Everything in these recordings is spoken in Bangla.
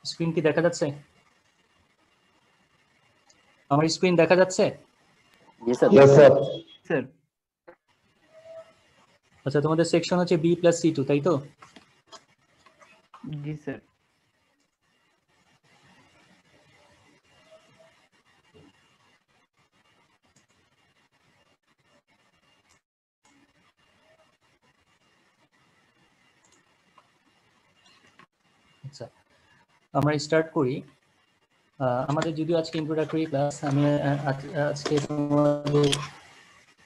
স্ক্রিন কি দেখা যাচ্ছে? আমার স্ক্রিন দেখা যাচ্ছে? Yes, sir. Yes, sir. Sir. আচ্ছা, তোমাদের সেকশন হচ্ছে B+C2, তাই তো? জি স্যার। আচ্ছা, আমরা স্টার্ট করি। আমাদের যদিও আজকে ইন্ট্রোডাক্টরি ক্লাস, আমি আজকে তোমাদের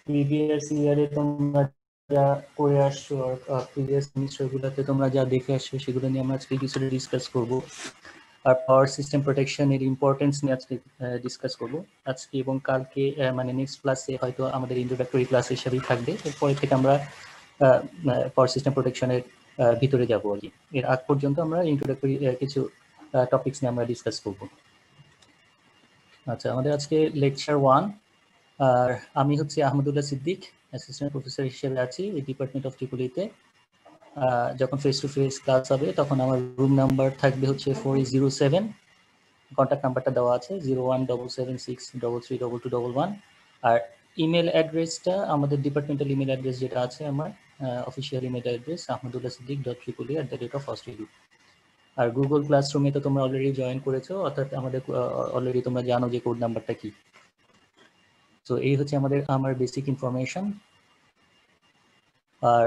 প্রিভিয়াস ইয়ারে তোমরা যা করে আসছো আর প্রিভিয়াস সেমিস্টারগুলোতে তোমরা যা দেখে আসছো সেগুলো নিয়ে আমরা আজকে কিছুটা ডিসকাস করব। আর পাওয়ার সিস্টেম প্রোটেকশনের ইম্পর্টেন্স নিয়ে আজকে ডিসকাস করব। আজকে এবং কালকে মানে নেক্সট ক্লাসে হয়তো আমাদের ইন্ট্রোডাক্টরি ক্লাস হিসাবেই থাকবে। এরপরে থেকে আমরা পাওয়ার সিস্টেম প্রোটেকশনের ভিতরে যাবো আর কি। এর আগ পর্যন্ত আমরা ইন্ট্রোডাক্টরি কিছু টপিকস নিয়ে আমরা ডিসকাস করব। আচ্ছা, আমাদের আজকে লেকচার 1। আর আমি হচ্ছে আহমদুল্লাহ সিদ্দিক, অ্যাসিস্ট্যান্ট প্রফেসর হিসেবে আছি এই ডিপার্টমেন্ট অফ ট্রিপলিতে। যখন ফেস টু ফেস ক্লাস হবে তখন আমার রুম নাম্বার থাকবে হচ্ছে 407, কন্ট্যাক্ট নাম্বারটা দেওয়া আছে 0177633221। আর ইমেল অ্যাড্রেসটা আমাদের ডিপার্টমেন্টাল ইমেল অ্যাড্রেস যেটা আছে আমার অফিসিয়াল ইমেল অ্যাড্রেস ahmadullah.siddiq.tripoli@the@of. আর গুগল ক্লাসরুমে তো তোমরা অলরেডি জয়েন করেছো, অর্থাৎ আমাদের অলরেডি তোমরা জানো যে কোড নাম্বারটা কি। তো এই হচ্ছে আমার বেসিক ইনফরমেশন। আর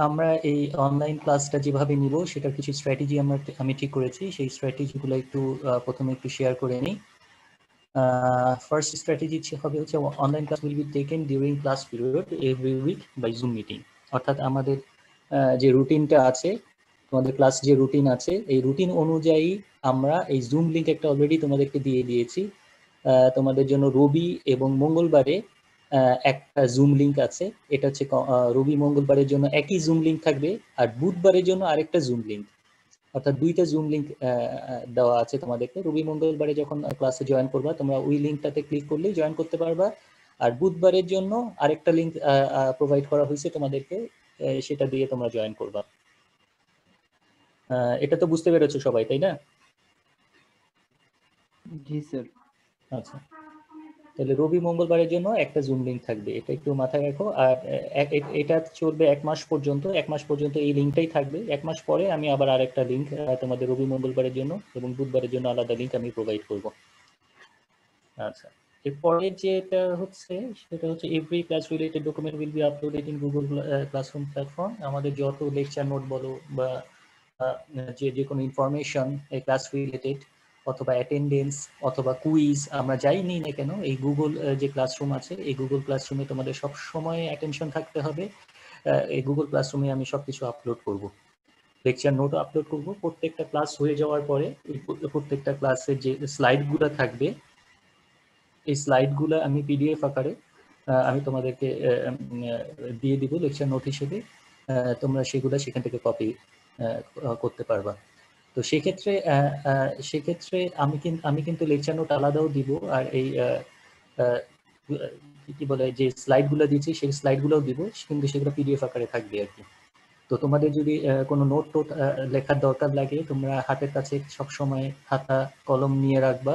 আমরা এই অনলাইন ক্লাসটা যেভাবে নিব সেটার কিছু স্ট্র্যাটেজি আমি ঠিক করেছি। সেই স্ট্র্যাটেজিগুলো একটু প্রথমে একটু শেয়ার করে নিই। ফার্স্ট স্ট্র্যাটেজি হবে হচ্ছে online class will be taken during class period every week by Zoom meeting. অর্থাৎ আমাদের যে রুটিনটা আছে, তোমাদের ক্লাস যে রুটিন আছে, এই রুটিন অনুযায়ী আমরা এই জুম লিঙ্ক একটা অলরেডি তোমাদেরকে দিয়ে দিয়েছি। তোমাদের জন্য রবি এবং মঙ্গলবারে একটা জুম লিঙ্ক আছে। এটা হচ্ছে রবি মঙ্গলবারের জন্য একই জুম লিঙ্ক থাকবে, আর বুধবারের জন্য আরেকটা জুম লিঙ্ক, অর্থাৎ দুইটা জুম লিঙ্ক দেওয়া আছে তোমাদেরকে। রবি মঙ্গলবারে যখন ক্লাসে জয়েন করবা তোমরা ওই লিঙ্কটাতে ক্লিক করলেই জয়েন করতে পারবা। আর বুধবারের জন্য আরেকটা লিঙ্ক প্রোভাইড করা হয়েছে তোমাদেরকে, সেটা দিয়ে তোমরা জয়েন করবা। এটা তো বুঝতে পেরেছো সবাই, তাই না? জি স্যার। আচ্ছা, তাহলে রবি মঙ্গলবারের জন্য একটা জুম লিঙ্ক থাকবে, এটা একটু মাথায় রাখো। আর এটা চলবে 1 মাস পর্যন্ত। 1 মাস পর্যন্ত এই লিঙ্কটাই থাকবে। 1 মাস পরে আমি আবার আরেকটা লিঙ্ক তোমাদের রবি মঙ্গলবারের জন্য এবং বুধবারের জন্য আলাদা লিঙ্ক আমি প্রোভাইড করব। আচ্ছা, এরপরে যেটা হচ্ছে সেটা হচ্ছে every class related document will be uploaded in Google classroom platform. আমাদের যত লেকচার নোট বলো বা যে কোনো ইনফরমেশন এই ক্লাস রিলেটেড অথবা অ্যাটেন্ডেন্স অথবা কুইজ আমরা যাই নিই না কেন, এই গুগল যে ক্লাসরুম আছে এই গুগল ক্লাসরুমে তোমাদের সব সময় অ্যাটেনশন থাকতে হবে। এই গুগল ক্লাসরুমে আমি সবকিছু আপলোড করব, লেকচার নোট আপলোড করব। প্রত্যেকটা ক্লাস হয়ে যাওয়ার পরে প্রত্যেকটা ক্লাসের যে স্লাইডগুলো থাকবে এই স্লাইডগুলো আমি পিডিএফ আকারে আমি তোমাদেরকে দিয়ে দিব লেকচার নোট হিসেবে। তোমরা সেগুলো সেখান থেকে কপি করতে পারবা। তো সেক্ষেত্রে আমি কিন্তু লেকচার নোট আলাদাও দিব, আর এই কি বলে যে স্লাইডগুলো দিচ্ছি সেই স্লাইডগুলোও দিব, কিন্তু সেগুলো পিডিএফ আকারে থাকবে আর কি। তো তোমাদের যদি কোনো নোট টোট লেখার দরকার লাগে তোমরা হাতের কাছে সবসময় খাতা কলম নিয়ে রাখবা।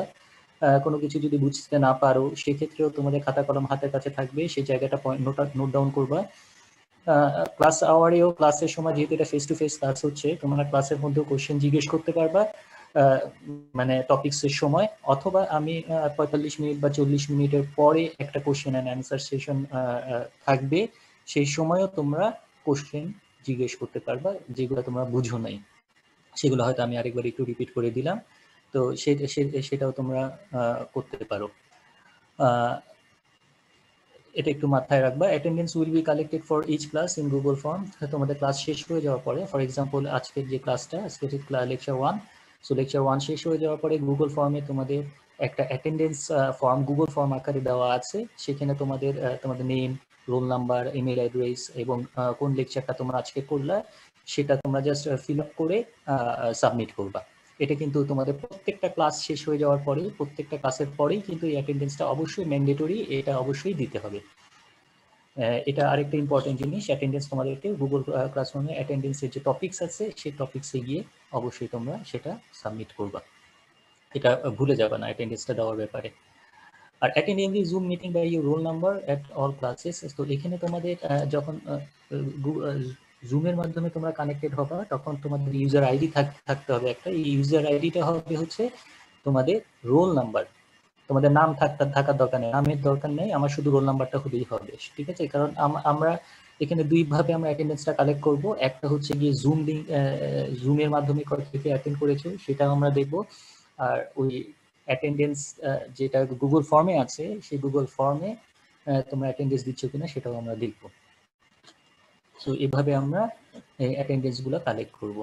কোনো কিছু যদি বুঝতে না পারো সেক্ষেত্রেও তোমাদের খাতা কলম হাতের কাছে থাকবে, সেই জায়গাটা নোট ডাউন করবা। ক্লাস আওয়ারেও ক্লাসের সময় যেহেতু এটা ফেস টু ফেস ক্লাস হচ্ছে, তোমরা ক্লাসের মধ্যেও কোশ্চেন জিজ্ঞেস করতে পারবা মানে টপিক্সের সময়, অথবা আমি 45 মিনিট বা 40 মিনিটের পরে একটা কোশ্চেন অ্যান্ড অ্যান্সার সেশন থাকবে, সেই সময়ও তোমরা কোশ্চেন জিজ্ঞেস করতে পারবা যেগুলো তোমরা বুঝো নাই, সেগুলো হয়তো আমি আরেকবার একটু রিপিট করে দিলাম। তো সেটাও তোমরা করতে পারো। এটা একটু মাথায় রাখবা। Attendance will be collected for each class in Google form. তোমাদের ক্লাস শেষ হয়ে যাওয়ার পরে, ফর এক্সাম্পল আজকের যে ক্লাসটা, আজকে লেকচার 1, সো লেকচার 1 শেষ হয়ে যাওয়ার পরে গুগল ফর্মে তোমাদের একটা অ্যাটেন্ডেন্স ফর্ম গুগল ফর্ম আকারে দেওয়া আছে। সেখানে তোমাদের name, roll number, email address এবং কোন লেকচারটা তোমরা আজকে করলা সেটা তোমরা জাস্ট ফিল আপ করে সাবমিট করবা। এটা কিন্তু তোমাদের প্রত্যেকটা ক্লাস শেষ হয়ে যাওয়ার পরে, প্রত্যেকটা ক্লাসের পরেই কিন্তু এই অ্যাটেন্ডেন্সটা অবশ্যই ম্যান্ডেটরি, এটা অবশ্যই দিতে হবে। এটা আরেকটা ইম্পর্টেন্ট জিনিস, অ্যাটেন্ডেন্স তোমাদেরকে গুগল ক্লাসরুমে অ্যাটেন্ডেন্সের যে টপিকস আছে সেই টপিকসে গিয়ে অবশ্যই তোমরা সেটা সাবমিট করবা, এটা ভুলে যাবে না অ্যাটেন্ডেন্সটা দেওয়ার ব্যাপারে। আর attend every zoom meeting by your roll number at all classes. তো এখানে তোমাদের যখন জুমের মাধ্যমে তোমরা কানেক্টেড হবা তখন তোমাদের ইউজার আইডি থাকতে হবে একটা। এই ইউজার আইডিটা হবে হচ্ছে তোমাদের রোল নাম্বার, তোমাদের নাম থাকার দরকার নেই, নামের দরকার নেই, আমার শুধু রোল নাম্বারটা হলেই হবে, ঠিক আছে? কারণ আমরা এখানে দুইভাবে আমরা অ্যাটেন্ডেন্সটা কালেক্ট করব, একটা হচ্ছে গিয়ে জুম লিঙ্ক, জুমের মাধ্যমে থেকে অ্যাটেন্ড করেছো সেটা আমরা দেখব, আর ওই অ্যাটেন্ডেন্স যেটা গুগল ফর্মে আছে সেই গুগল ফর্মে তোমরা অ্যাটেন্ডেন্স দিচ্ছ কিনা সেটাও আমরা দেখব। সো এভাবে আমরা অ্যাটেন্ডেন্স গুলো কালেক্ট করব।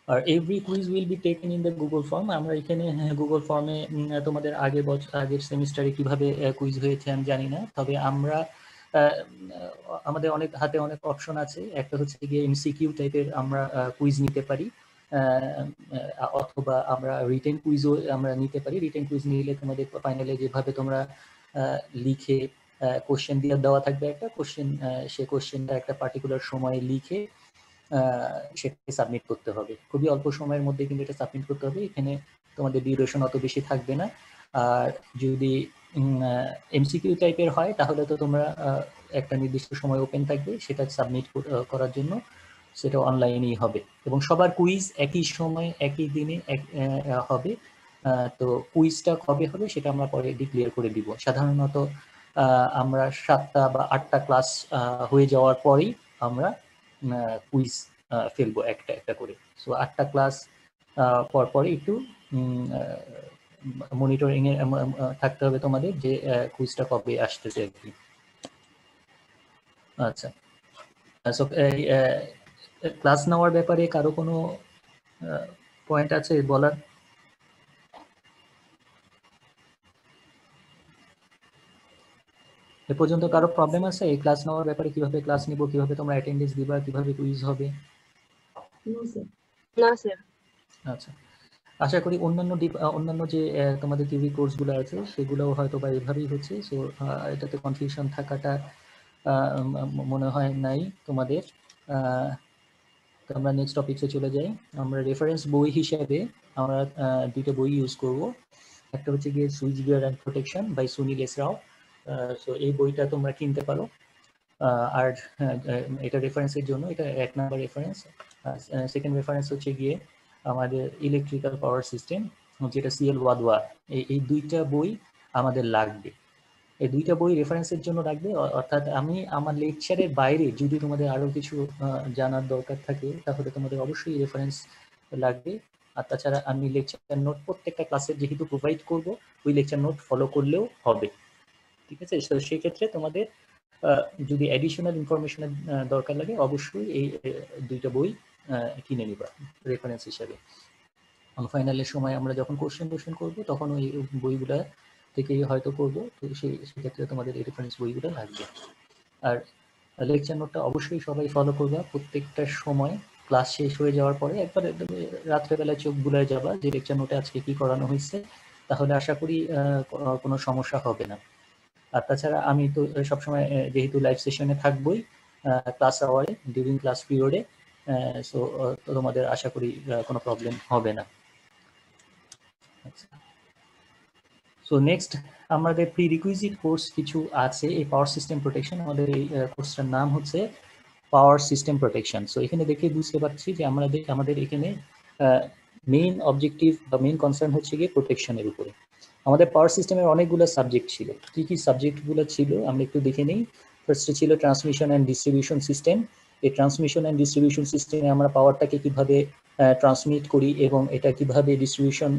আর every quiz will be taken in the Google form. আমরা এখানে গুগল ফর্মে তোমাদের আগের সেমিস্টারে কিভাবে কুইজ হয়েছে আমি জানি না, তবে আমরা আমাদের হাতে অনেক অপশন আছে। একটা হচ্ছে গিয়ে এমসিকিউ টাইপের আমরা কুইজ নিতে পারি, অথবা আমরা রিটেন কুইজও আমরা নিতে পারি। রিটেন কুইজ নিলে তোমাদের ফাইনালে যেভাবে তোমরা লিখে কোশ্চেন দিয়ে দেওয়া থাকবে একটা কোশ্চেন, সে কোশ্চেনটা একটা পার্টিকুলার সময়ে লিখে সেটাকে সাবমিট করতে হবে। খুবই অল্প সময়ের মধ্যে কিন্তু এটা সাবমিট করতে হবে, এখানে তোমাদের ডিউরেশন অত বেশি থাকবে না। আর যদি এমসিকিউ টাইপের হয় তাহলে তো তোমরা একটা নির্দিষ্ট সময় ওপেন থাকবে সেটা সাবমিট করার জন্য, সেটা অনলাইনেই হবে এবং সবার কুইজ একই সময় একই দিনে হবে। তো কুইজটা কবে হবে সেটা আমরা পরে ডিক্লেয়ার করে দিব। সাধারণত আমরা 7টা বা 8টা ক্লাস হয়ে যাওয়ার পরেই আমরা কুইজ ফেলবো একটা একটা করে। সো 8টা ক্লাস পরপরই একটু মনিটরিং এ থাকতে হবে তোমাদের যে কুইজটা কবে আসতেছে আর কি। আচ্ছা, সো ক্লাস নেওয়ার ব্যাপারে কারো কোনো পয়েন্ট আছে বলার? এ পর্যন্ত কারো প্রবলেম আছে এই ক্লাস নেওয়ার ব্যাপারে? কিভাবে ক্লাস নিব, কিভাবে তোমরা অ্যাটেন্ডেন্স দিবা, কিভাবে কুইজ হবে? না স্যার। আচ্ছা, আশা করি অন্যান্য যে তোমাদের থিওরি কোর্সগুলো আছে সেগুলোও হয়তো বা এভাবেই হচ্ছে। সো এটাতে কনফিউশন থাকাটা মনে হয় নাই তোমাদের। তো আমরা নেক্সট টপিকে চলে যাই। আমরা রেফারেন্স বই হিসাবে আমরা দুইটা বই ইউজ করব। একটা হচ্ছে গিয়ে switchgear and protection by Sunil S Rao. So এই বইটা তোমরা কিনতে পারো। আর এটা রেফারেন্সের জন্য এটা 1 নাম্বার রেফারেন্স। সেকেন্ড রেফারেন্স হচ্ছে গিয়ে আমাদের ইলেকট্রিক্যাল পাওয়ার সিস্টেম, যেটা সিএল ওয়াদওয়া। এই দুইটা বই আমাদের লাগবে। এই দুইটা বই রেফারেন্সের জন্য লাগবে, অর্থাৎ আমি আমার লেকচারের বাইরে যদি তোমাদের আরো কিছু জানার দরকার থাকে তাহলে তোমাদের অবশ্যই রেফারেন্স লাগবে। আর তাছাড়া আমি লেকচার নোট প্রত্যেকটা ক্লাসের যেহেতু প্রোভাইড করব, ওই লেকচার নোট ফলো করলেও হবে, ঠিক আছে? তো সেই ক্ষেত্রে তোমাদের যদি অ্যাডিশনাল ইনফরমেশনের দরকার লাগে অবশ্যই এই দুইটা বই কিনে নিবা রেফারেন্স হিসাবে। ফাইনালের সময় আমরা যখন কোশ্চেন করবো তখন ওই বইগুলা থেকেই হয়তো করবো, তো সেক্ষেত্রে তোমাদের এই রেফারেন্স বইগুলো লাগবে। আর লেকচার নোটটা অবশ্যই সবাই ফলো করবা প্রত্যেকটা সময়। ক্লাস শেষ হয়ে যাওয়ার পরে একবার রাত্রেবেলায় চোখ বুলায় যাবা যে লেকচার নোটে আজকে কি করানো হয়েছে, তাহলে আশা করি কোনো সমস্যা হবে না। আর তাছাড়া আমি তো সবসময় যেহেতু লাইভ সেশনে থাকবোই ক্লাস আওয়ারে, ডিউরিং ক্লাস পিরিয়ডে, সো তোমাদের আশা করি কোনো প্রবলেম হবে না। সো নেক্সট আমাদের প্রি রিকুইজিট কোর্স কিছু আছে এই পাওয়ার সিস্টেম প্রোটেকশন। আমাদের এই কোর্সটার নাম হচ্ছে পাওয়ার সিস্টেম প্রোটেকশন। সো এখানে দেখে বুঝতে পারছি যে আমাদের এখানে মেইন অবজেক্টিভ বা মেইন কনসার্ন হচ্ছে গিয়ে প্রোটেকশনের উপরে। আমাদের পাওয়ার সিস্টেমের অনেকগুলো সাবজেক্ট ছিল। কি কি সাবজেক্টগুলো ছিল আমরা একটু দেখে নিই। ফার্স্টে ছিল ট্রান্সমিশন অ্যান্ড ডিস্ট্রিবিউশন সিস্টেম। এই ট্রান্সমিশন অ্যান্ড ডিস্ট্রিবিউশন সিস্টেমে আমরা পাওয়ারটাকে কিভাবে ট্রান্সমিট করি এবং এটা কিভাবে ডিস্ট্রিবিউশন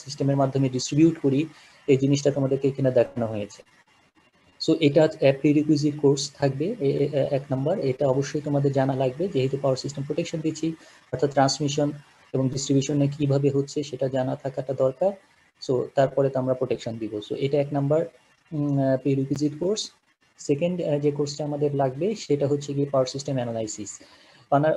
সিস্টেমের মাধ্যমে ডিস্ট্রিবিউট করি, এই জিনিসটা তোমাদেরকে এখানে দেখানো হয়েছে। সো এটা প্রিরিকুইজিট কোর্স থাকবে 1 নাম্বার। এটা অবশ্যই তোমাদের জানা লাগবে যেহেতু পাওয়ার সিস্টেম প্রোটেকশন দিচ্ছি, অর্থাৎ ট্রান্সমিশন এবং ডিস্ট্রিবিউশনে কিভাবে হচ্ছে সেটা জানা থাকাটা দরকার। সো তারপরে তো আমরা প্রোটেকশন দিব। সো এটা 1 নাম্বার প্রিরিকুইজিট কোর্স। সেকেন্ড যে কোর্সটা আমাদের লাগবে সেটা হচ্ছে গিয়ে power system analysis.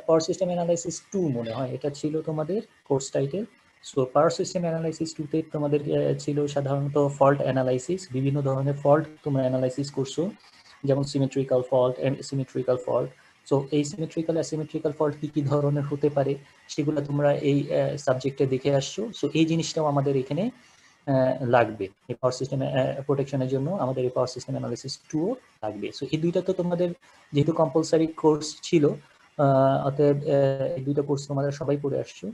Power system analysis 2 মনে হয় এটা ছিল তোমাদের course title. So power system analysis 2 তে তোমাদের ছিল সাধারণত ফল্ট অ্যানালাইসিস, বিভিন্ন ধরনের ফল্ট তোমরা অ্যানালাইসিস করছো, যেমন symmetrical fault and symmetrical fault. So এই সিমেট্রিক্যাল অ্যাসিমেট্রিক্যাল ফল্ট কি কি ধরনের হতে পারে সেগুলো তোমরা এই সাবজেক্টে দেখে আসছো। সো এই জিনিসটাও আমাদের এখানে লাগবে, এই পাওয়ার সিস্টেম প্রোটেকশনের জন্য আমাদের এই পাওয়ার সিস্টেম অ্যানালাইসিস 2 লাগবে। সো এই দুইটা তো তোমাদের যেহেতু কম্পালসারি কোর্স ছিল, অতএব এই দুইটা কোর্স তোমাদের সবাই পড়ে আসছো,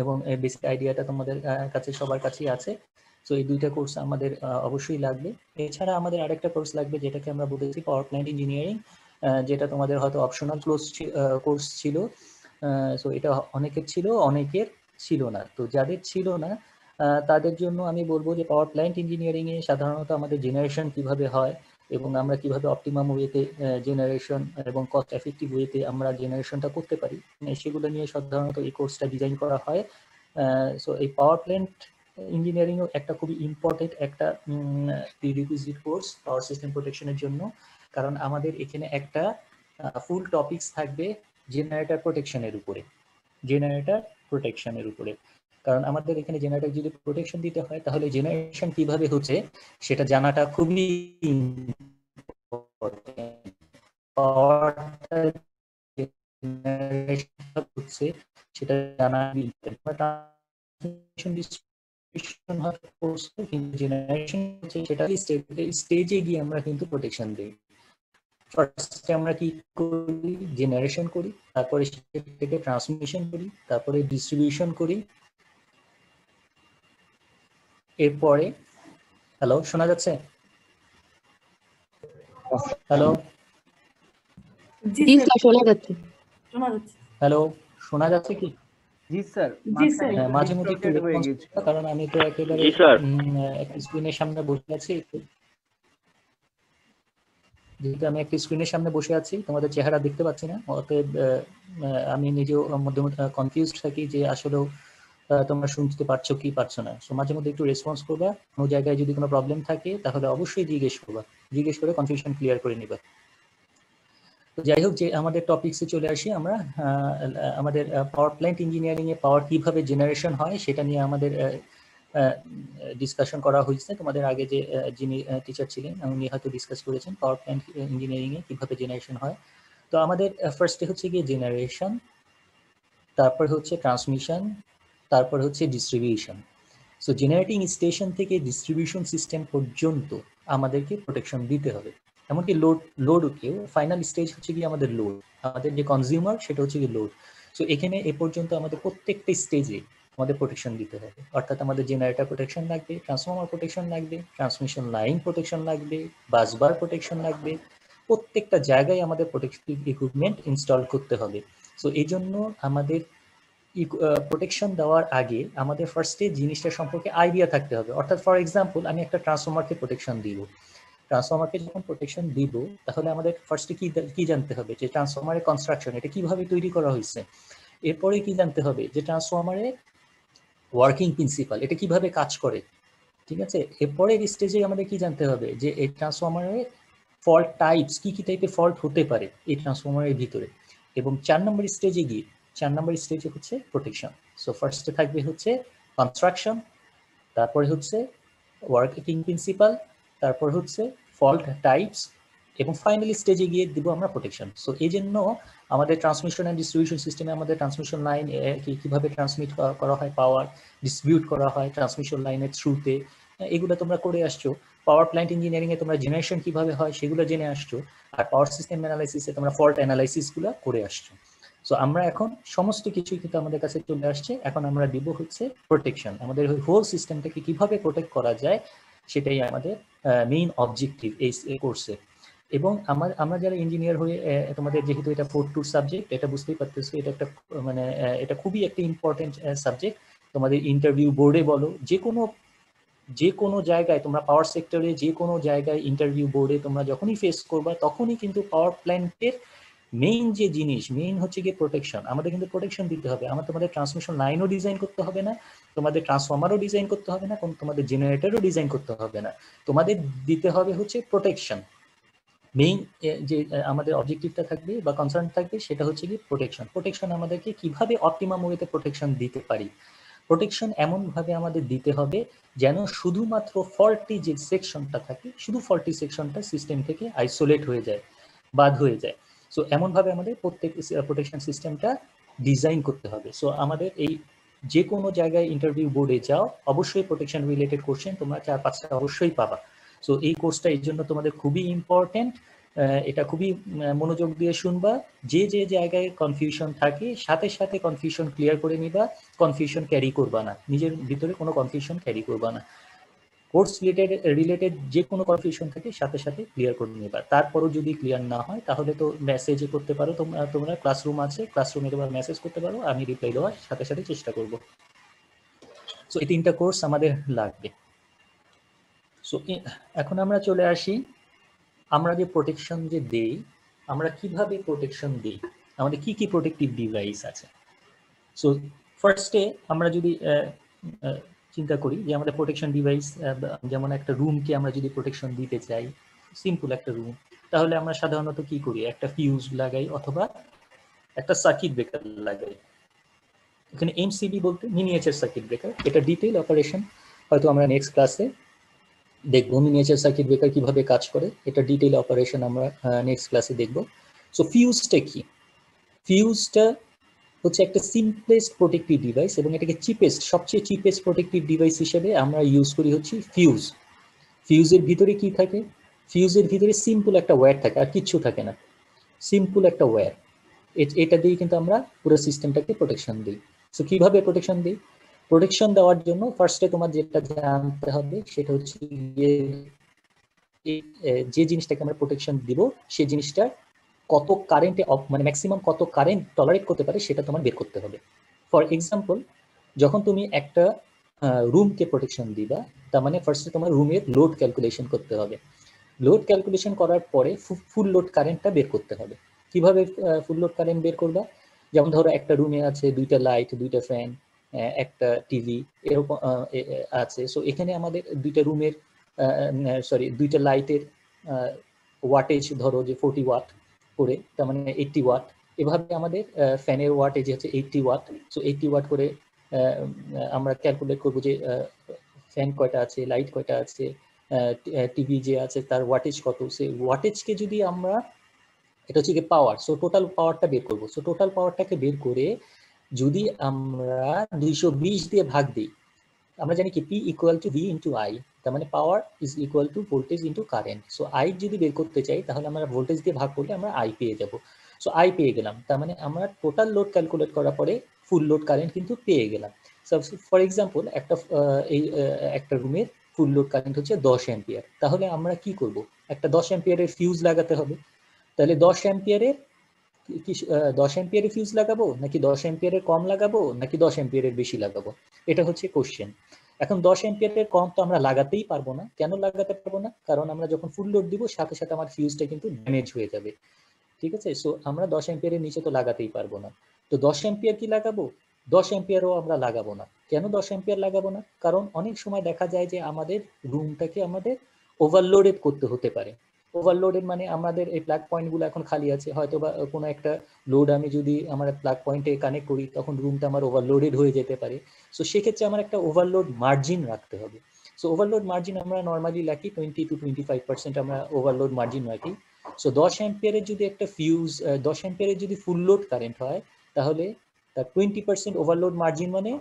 এবং বেসিক আইডিয়াটা তোমাদের কাছে সবার কাছেই আছে। সো এই দুইটা কোর্স আমাদের অবশ্যই লাগবে। এছাড়া আমাদের আরেকটা কোর্স লাগবে যেটাকে আমরা বলেছি পাওয়ার প্ল্যান্ট ইঞ্জিনিয়ারিং, যেটা তোমাদের হয়তো অপশনাল কোর্স ছিল। সো এটা অনেকের ছিল, অনেকের ছিল না। তো যাদের ছিল না তাদের জন্য আমি বলবো যে পাওয়ার প্ল্যান্ট ইঞ্জিনিয়ারিং এ সাধারণত আমাদের জেনারেশন কিভাবে হয় এবং আমরা কিভাবে অপটিমাম ওয়েতে জেনারেশন এবং কস্ট এফেক্টিভ ওয়েতে আমরা জেনারেশনটা করতে পারি, সেগুলো নিয়ে সাধারণত এই কোর্সটা ডিজাইন করা হয়। সো এই পাওয়ার প্ল্যান্ট ইঞ্জিনিয়ারিংও একটা খুবই ইম্পর্টেন্ট একটা প্রিরিকুইজিট কোর্স পাওয়ার সিস্টেম প্রোটেকশনের জন্য, কারণ আমাদের এখানে একটা ফুল টপিকস থাকবে জেনারেটর প্রোটেকশনের উপরে, জেনারেটর প্রোটেকশনের উপরে। কারণ আমাদের এখানে জেনারেটর যদি প্রোটেকশন দিতে হয় তাহলে জেনারেশন কিভাবে হচ্ছে সেটা জানাটা খুবই হচ্ছে সেটা জানা স্টেজে গিয়ে আমরা কিন্তু প্রোটেকশন দিই। ফার্স্টে আমরা কি করি, জেনারেশন করি, তারপরে থেকে ট্রান্সমিশন করি, তারপরে ডিস্ট্রিবিউশন করি, এরপরে হ্যালো শোনা যাচ্ছে? হ্যালো জি স্যার শোনা যাচ্ছে। হ্যালো শোনা যাচ্ছে কি? জি স্যার, মাঝে মধ্যে একটু রেসপন্স, কারণ আমি তো একেবারে একটা স্ক্রিনের সামনে বসে আছি, যেহেতু আমি একটা স্ক্রিনের সামনে বসে আছি তোমাদের চেহারা দেখতে পাচ্ছি না, অতএব আমি নিজেও মধ্যে মধ্যে কনফিউজড থাকি যে আসলেও তোমরা শুনতে পারছো কি পারছো না। সো মাঝে মধ্যে একটু রেসপন্স করবা, কোনো জায়গায় যদি কোনো প্রবলেম থাকে তাহলে অবশ্যই জিজ্ঞেস করবা, জিজ্ঞেস করে কনফিউশন ক্লিয়ার করে নিবা। তো যাই হোক, যে আমাদের টপিকসে চলে আসি আমরা, আমাদের পাওয়ার প্ল্যান্ট ইঞ্জিনিয়ারিং এ পাওয়ার কিভাবে জেনারেশন হয় সেটা নিয়ে আমাদের ডিসকাশন করা হয়েছে। তোমাদের আগে যে যিনি টিচার ছিলেন উনি হয়তো ডিসকাস করেছেন পাওয়ার প্ল্যান্ট ইঞ্জিনিয়ারিং এ কিভাবে জেনারেশন হয়। তো আমাদের ফার্স্টে হচ্ছে গিয়ে জেনারেশন, তারপর হচ্ছে ট্রান্সমিশন, তারপর হচ্ছে ডিস্ট্রিবিউশন। সো জেনারেটিং স্টেশন থেকে ডিস্ট্রিবিউশন সিস্টেম পর্যন্ত আমাদেরকে প্রোটেকশন দিতে হবে। এমনকি লোডকেও ফাইনাল স্টেজ হচ্ছে কি আমাদের লোড, আমাদের যে কনজিউমার সেটা হচ্ছে কি লোড। সো এখানে এ পর্যন্ত আমাদের প্রত্যেকটা স্টেজে আমাদের প্রোটেকশন দিতে হবে, অর্থাৎ আমাদের জেনারেটর প্রোটেকশন লাগবে, ট্রান্সফর্মার প্রোটেকশন লাগবে, ট্রান্সমিশন লাইন প্রোটেকশন লাগবে, বাসবার প্রোটেকশন লাগবে, প্রত্যেকটা জায়গায় আমাদের প্রোটেকটিভ ইকুইপমেন্ট ইনস্টল করতে হবে। সো এই জন্য আমাদের প্রোটেকশন দেওয়ার আগে আমাদের ফার্স্টে জিনিসটা সম্পর্কে আইডিয়া থাকতে হবে। অর্থাৎ ফর এক্সাম্পল আমি একটা ট্রান্সফর্মারকে প্রোটেকশন দিব, ট্রান্সফর্মারকে যখন প্রোটেকশন দিব তাহলে আমাদের ফার্স্টে কি জানতে হবে যে ট্রান্সফর্মারের কনস্ট্রাকশন এটা কিভাবে তৈরি করা হয়েছে, এরপরে কি জানতে হবে যে ট্রান্সফর্মারের ওয়ার্কিং প্রিন্সিপাল এটা কিভাবে কাজ করে, ঠিক আছে। এরপরে স্টেজে আমাদের কি জানতে হবে যে এই ট্রান্সফর্মারের ফল্ট টাইপস, কি কি টাইপের ফল্ট হতে পারে এই ট্রান্সফর্মারের ভিতরে। এবং 4 নম্বর স্টেজে গিয়ে 4 নম্বর স্টেজে হচ্ছে প্রোটেকশন। সো ফার্স্টে থাকবে হচ্ছে কনস্ট্রাকশন, তারপরে হচ্ছে ওয়ার্কিং প্রিন্সিপাল, তারপর হচ্ছে ফল্ট টাইপস, এবং ফাইনালি স্টেজে গিয়ে দিব আমরা প্রোটেকশন। সো এই জন্য আমাদের ট্রান্সমিশন অ্যান্ড ডিস্ট্রিবিউশন সিস্টেমে আমাদের ট্রান্সমিশন লাইন কিভাবে ট্রান্সমিট করা হয়, পাওয়ার ডিস্ট্রিবিউট করা হয় ট্রান্সমিশন লাইনের থ্রুতে, এগুলো তোমরা করে আসছো। পাওয়ার প্ল্যান্ট ইঞ্জিনিয়ারিং এ তোমরা জেনারেশন কিভাবে হয় সেগুলো জেনে আসছো, আর পাওয়ার সিস্টেম অ্যানালাইসিসে তোমরা ফল্ট অ্যানালাইসিসগুলো করে আসছো। সো আমরা এখন সমস্ত কিছুই কিন্তু আমাদের কাছে চলে আসছে, এখন আমরা দিব হচ্ছে প্রোটেকশন, আমাদের হোল সিস্টেমটাকে কিভাবে প্রোটেক্ট করা যায় সেটাই আমাদের মেইন অবজেক্টিভ এই কোর্সে। এবং আমরা যারা ইঞ্জিনিয়ার হয়ে তোমাদের যেহেতু এটা 4-2 সাবজেক্ট, এটা বুঝতেই পারতেছো এটা একটা মানে এটা খুবই একটা ইম্পর্টেন্ট সাবজেক্ট। তোমাদের ইন্টারভিউ বোর্ডে বলো, যে কোনো জায়গায় তোমরা পাওয়ার সেক্টরে যে কোনো জায়গায় ইন্টারভিউ বোর্ডে তোমরা যখনই ফেস করবা তখনই কিন্তু পাওয়ার প্ল্যান্টের মেইন যে জিনিস মেইন হচ্ছে গিয়ে প্রোটেকশন। আমাদের কিন্তু প্রোটেকশন দিতে হবে, তোমাদের ট্রান্সমিশন লাইনও ডিজাইন করতে হবে না, তোমাদের ট্রান্সফর্মারও ডিজাইন করতে হবে না, তোমাদের জেনারেটরও ডিজাইন করতে হবে না, তোমাদের দিতে হবে হচ্ছে প্রোটেকশন। মেইন যে আমাদের অবজেক্টিভটা থাকবে বা কনসার্ন থাকবে সেটা হচ্ছে কি প্রোটেকশন আমাদেরকে কিভাবে অপটিমাম ওয়েতে প্রোটেকশন দিতে পারি। প্রোটেকশন এমনভাবে আমাদের দিতে হবে যেন শুধুমাত্র ফল্টি যে সেকশনটা থাকে, শুধু ফল্টি সেকশনটা সিস্টেম থেকে আইসোলেট হয়ে যায়, বাদ হয়ে যায়। সো এমনভাবে আমাদের প্রত্যেক প্রোটেকশন সিস্টেমটা ডিজাইন করতে হবে। সো আমাদের এই যে কোনো জায়গায় ইন্টারভিউ বোর্ডে যাও, অবশ্যই প্রোটেকশন রিলেটেড কোশ্চেন তোমরা 4-5টা অবশ্যই পাবা। সো এই কোর্সটা এই জন্য তোমাদের খুবই ইম্পর্টেন্ট, এটা খুবই মনোযোগ দিয়ে শুনবা। যে যে জায়গায় কনফিউশন থাকে সাথে সাথে কনফিউশন ক্লিয়ার করে নিবা, কনফিউশন ক্যারি করবা না, নিজের ভিতরে কোনো কনফিউশন ক্যারি করবা না। কোর্স রিলেটেড যে কোনো কনফিউশন থাকে সাথে সাথে ক্লিয়ার করে নিবা। তারপরও যদি ক্লিয়ার না হয় তাহলে তো মেসেজে করতে পারো, তোমরা ক্লাসরুম আছে, ক্লাসরুমে তোমরা মেসেজ করতে পারো, আমি রিপ্লাই দেওয়ার সাথে সাথে চেষ্টা করব। সো এই 3টা কোর্স আমাদের লাগবে। সো এখন আমরা চলে আসি, আমরা যে প্রোটেকশন যে দেই, আমরা কিভাবে প্রোটেকশন দিই, আমাদের কি কি প্রোটেক্টিভ ডিভাইস আছে। সো ফার্স্টে আমরা যদি চিন্তা করি যে আমাদের প্রোটেকশন ডিভাইস, যেমন একটা রুমকে আমরা যদি প্রোটেকশন দিতে চাই, সিম্পল একটা রুম, তাহলে আমরা সাধারণত কি করি, একটা ফিউজ লাগাই অথবা একটা সার্কিট ব্রেকার লাগাই। এখানে এমসিবি বলতে মিনিয়েচার সার্কিট ব্রেকার, এটা ডিটেইল অপারেশন হয়তো আমরা নেক্সট ক্লাসে দেখবো। মিনিয়েচার সার্কিট ব্রেকার কিভাবে কাজ করে, এটা ডিটেইল অপারেশন আমরা নেক্সট ক্লাসে দেখবো। সো ফিউজটা কি, ফিউজটা হচ্ছে একটা সিম্পলেস্ট প্রোটেক্টিভ ডিভাইস এবং এটাকে সবচেয়ে চিপেস্ট প্রোটেক্টিভ ডিভাইস হিসেবে আমরা ইউজ করি হচ্ছে ফিউজ। ফিউজের ভিতরে কি থাকে, ফিউজের ভিতরে সিম্পল একটা ওয়্যার থাকে, আর কিচ্ছু থাকে না, সিম্পল একটা ওয়্যার। এটা দিয়ে কিন্তু আমরা পুরো সিস্টেমটাকে প্রোটেকশন দিই। সো কিভাবে প্রোটেকশন দিই, প্রোটেকশন দেওয়ার জন্য ফার্স্টে তোমার যেটা জানতে হবে সেটা হচ্ছে যে জিনিসটাকে আমরা প্রোটেকশন দিব সেই জিনিসটা কত কারেন্টে মানে ম্যাক্সিমাম কত কারেন্ট টলারেট করতে পারে সেটা তোমার বের করতে হবে। ফর এক্সাম্পল, যখন তুমি একটা রুমকে প্রোটেকশন দিবা, তার মানে ফার্স্টে তোমার রুমের লোড ক্যালকুলেশন করতে হবে। লোড ক্যালকুলেশন করার পরে ফুল লোড কারেন্টটা বের করতে হবে। কিভাবে ফুল লোড কারেন্ট বের করবা, যেমন ধরো একটা রুমে আছে 2টা লাইট, 2টা ফ্যান, একটা টিভি এরকম আছে। সো এখানে আমাদের 2টা রুমের 2টা লাইটের ওয়াটেজ ধরো যে 40 ওয়াট করে, তার মানে 80 ওয়াট। এভাবে আমাদের ফ্যানের ওয়াটেজ হচ্ছে 80 ওয়াট। সো 80 ওয়াট করে আমরা ক্যালকুলেট করবো যে ফ্যান কয়টা আছে, লাইট কয়টা আছে, টিভি যে আছে তার ওয়াটেজ কত। সেই ওয়াটেজকে যদি আমরা, এটা হচ্ছে কি পাওয়ার, সো টোটাল পাওয়ারটা বের করবো। সো টোটাল পাওয়ারটাকে বের করে যদি আমরা 220 দিয়ে ভাগ দিই, আমরা জানি কি P equal to V into I, তার মানে power is equal to voltage into current. So I যদি বের করতে চাই তাহলে আমরা ভোল্টেজ দিয়ে ভাগ করলে আমরা I পেয়ে যাব। সো I পেয়ে গেলাম, তার মানে আমরা টোটাল লোড ক্যালকুলেট করার পরে ফুল লোড কারেন্ট কিন্তু পেয়ে গেলাম। ফর এক্সাম্পল একটা রুমের ফুল লোড কারেন্ট হচ্ছে 10 অ্যাম্পিয়ার, তাহলে আমরা কি করব, একটা 10 অ্যাম্পিয়ারের ফিউজ লাগাতে হবে। তাহলে 10 অ্যাম্পিয়ারের 10 অ্যাম্পিয়ারের ফিউজ লাগাবো নাকি 10 অ্যাম্পিয়ারের কম লাগাবো নাকি 10 অ্যাম্পিয়ারের বেশি লাগাবো, এটা হচ্ছে কোশ্চেন। এখন 10 অ্যাম্পিয়ারের কম তো আমরা লাগাতেই পারবো না। কেন লাগাতে পারবো না, কারণ আমরা যখন ফুল লোড দিব সাথে সাথে আমার ফিউজটা কিন্তু ড্যামেজ হয়ে যাবে, ঠিক আছে। সো আমরা 10 অ্যাম্পিয়ারের নিচে তো লাগাতেই পারবো না। তো 10 অ্যাম্পিয়ার কি লাগাবো, 10 অ্যাম্পিয়ারও আমরা লাগাবো না। কেন 10 অ্যাম্পিয়ার লাগাবো না, কারণ অনেক সময় দেখা যায় যে আমাদের রুমটাকে আমাদের ওভারলোডেড করতে হতে পারে। ওভারলোডেড মানে আমাদের এই প্লাগ পয়েন্টগুলো এখন খালি আছে, হয়তো বা কোনো একটা লোড আমি যদি আমার প্লাগ পয়েন্টে কানেক্ট করি তখন রুমটা আমার ওভারলোডেড হয়ে যেতে পারে। সো সেক্ষেত্রে আমার একটা ওভারলোড মার্জিন রাখতে হবে। সো ওভারলোড মার্জিন আমরা নর্মালি রাখি 20 to 25%, আমরা ওভারলোড মার্জিন রাখি। সো 10 অ্যাম্পিয়ারের যদি একটা ফিউজ, 10 অ্যাম্পিয়ারের যদি ফুল লোড কারেন্ট হয় তাহলে তার 20% ওভারলোড মার্জিন মানে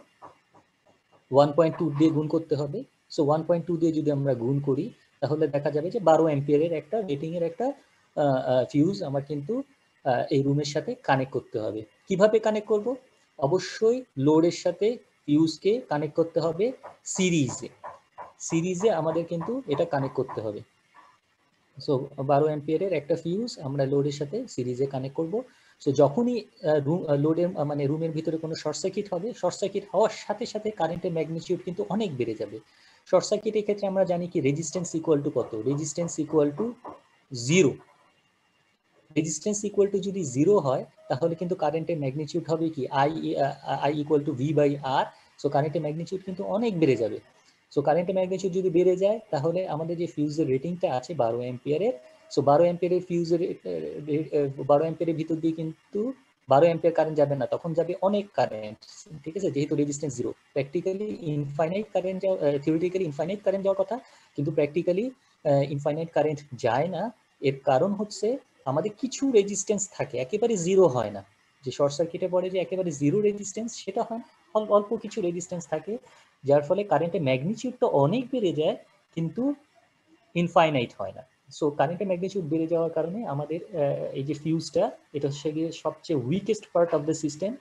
1.2 দিয়ে গুণ করতে হবে। সো 1.2 দিয়ে যদি আমরা গুণ করি তাহলে দেখা যাবে যে 12 অ্যাম্পিয়ারের একটা রেটিং এর একটা ফিউজ আমার কিন্তু এই রুমের সাথে কানেক্ট করতে হবে। কিভাবে কানেক্ট করব, অবশ্যই লোডের সাথে ফিউজকে কানেক্ট করতে হবে সিরিজে আমাদের কিন্তু এটা কানেক্ট করতে হবে। সো 12 অ্যাম্পিয়ারের একটা ফিউজ আমরা লোডের সাথে সিরিজে কানেক্ট করব। সো যখনই লোডের মানে রুমের ভিতরে কোনো শর্ট সার্কিট হবে, শর্ট সার্কিট হওয়ার সাথে সাথে কারেন্টের ম্যাগনিটিউড কিন্তু অনেক বেড়ে যাবে। শর্ট সার্কিটের ক্ষেত্রে আমরা জানি কি রেজিস্ট্যান্স ইকুয়াল টু কত, resistance equal to 0। Resistance equal to যদি 0 হয় তাহলে কিন্তু কারেন্টের ম্যাগনিটিউড হবে কি I equal to V/R। So কারেন্টের ম্যাগনিটিউড কিন্তু অনেক বেড়ে যাবে। সো কারেন্টের ম্যাগনিটিউড যদি বেড়ে যায় তাহলে আমাদের যে ফিউজের রেটিংটা আছে 12 অ্যাম্পিয়ারের, সো 12 অ্যাম্পিয়ারের ফিউজের 12 অ্যাম্পিয়ারের ভিতর দিয়ে কিন্তু 12 অ্যাম্পিয়ার কারেন্ট যাবে না, তখন যাবে অনেক কারেন্ট, ঠিক আছে, যেহেতু resistance zero. Practically infinite current যাওয়া, থিওরিটিক্যালি ইনফাইনাইট কারেন্ট যাওয়ার কথা, কিন্তু প্র্যাকটিক্যালি ইনফাইনাইট কারেন্ট যায় না। এর কারণ হচ্ছে আমাদের কিছু রেজিস্ট্যান্স থাকে, একেবারে জিরো হয় না। যে শর্ট সার্কিটে পড়ে যে একেবারে জিরো রেজিস্ট্যান্স সেটা হয় না, অল্প কিছু রেজিস্ট্যান্স থাকে, যার ফলে কারেন্টের ম্যাগনিটিউডটা অনেক বেড়ে যায় কিন্তু ইনফাইনাইট হয় না। সো কারেন্টের ম্যাগনিটিউড বেড়ে যাওয়ার কারণে আমাদের এই যে ফিউজটা, এটা হচ্ছে গিয়ে সবচেয়ে weakest part of the system.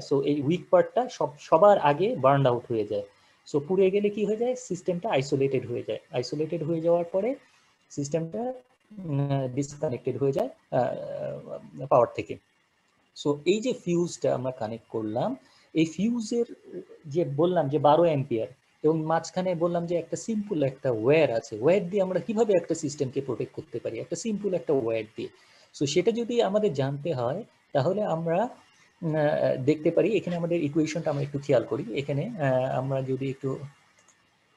So এই উইক পার্টটা সবার আগে বার্ন আউট হয়ে যায়। সো পুড়ে গেলে কি হয়ে যায়, সিস্টেমটা আইসোলেটেড হয়ে যায়। আইসোলেটেড হয়ে যাওয়ার পরে সিস্টেমটা ডিসকানেক্টেড হয়ে যায় পাওয়ার থেকে। সো এই যে ফিউজটা আমরা কানেক্ট করলাম, এই ফিউজের যে বললাম যে 12 অ্যাম্পিয়ার, এবং মাঝখানে বললাম যে একটা সিম্পল একটা ওয়্যার আছে, ওয়্যার দিয়ে আমরা কিভাবে একটা সিস্টেমকে প্রোটেক্ট করতে পারি, একটা সিম্পল একটা ওয়্যার দিয়ে। সো সেটা যদি আমাদের জানতে হয় তাহলে আমরা দেখতে পারি, এখানে আমাদের ইকুয়েশনটা আমরা একটু খেয়াল করি। এখানে আমরা যদি একটু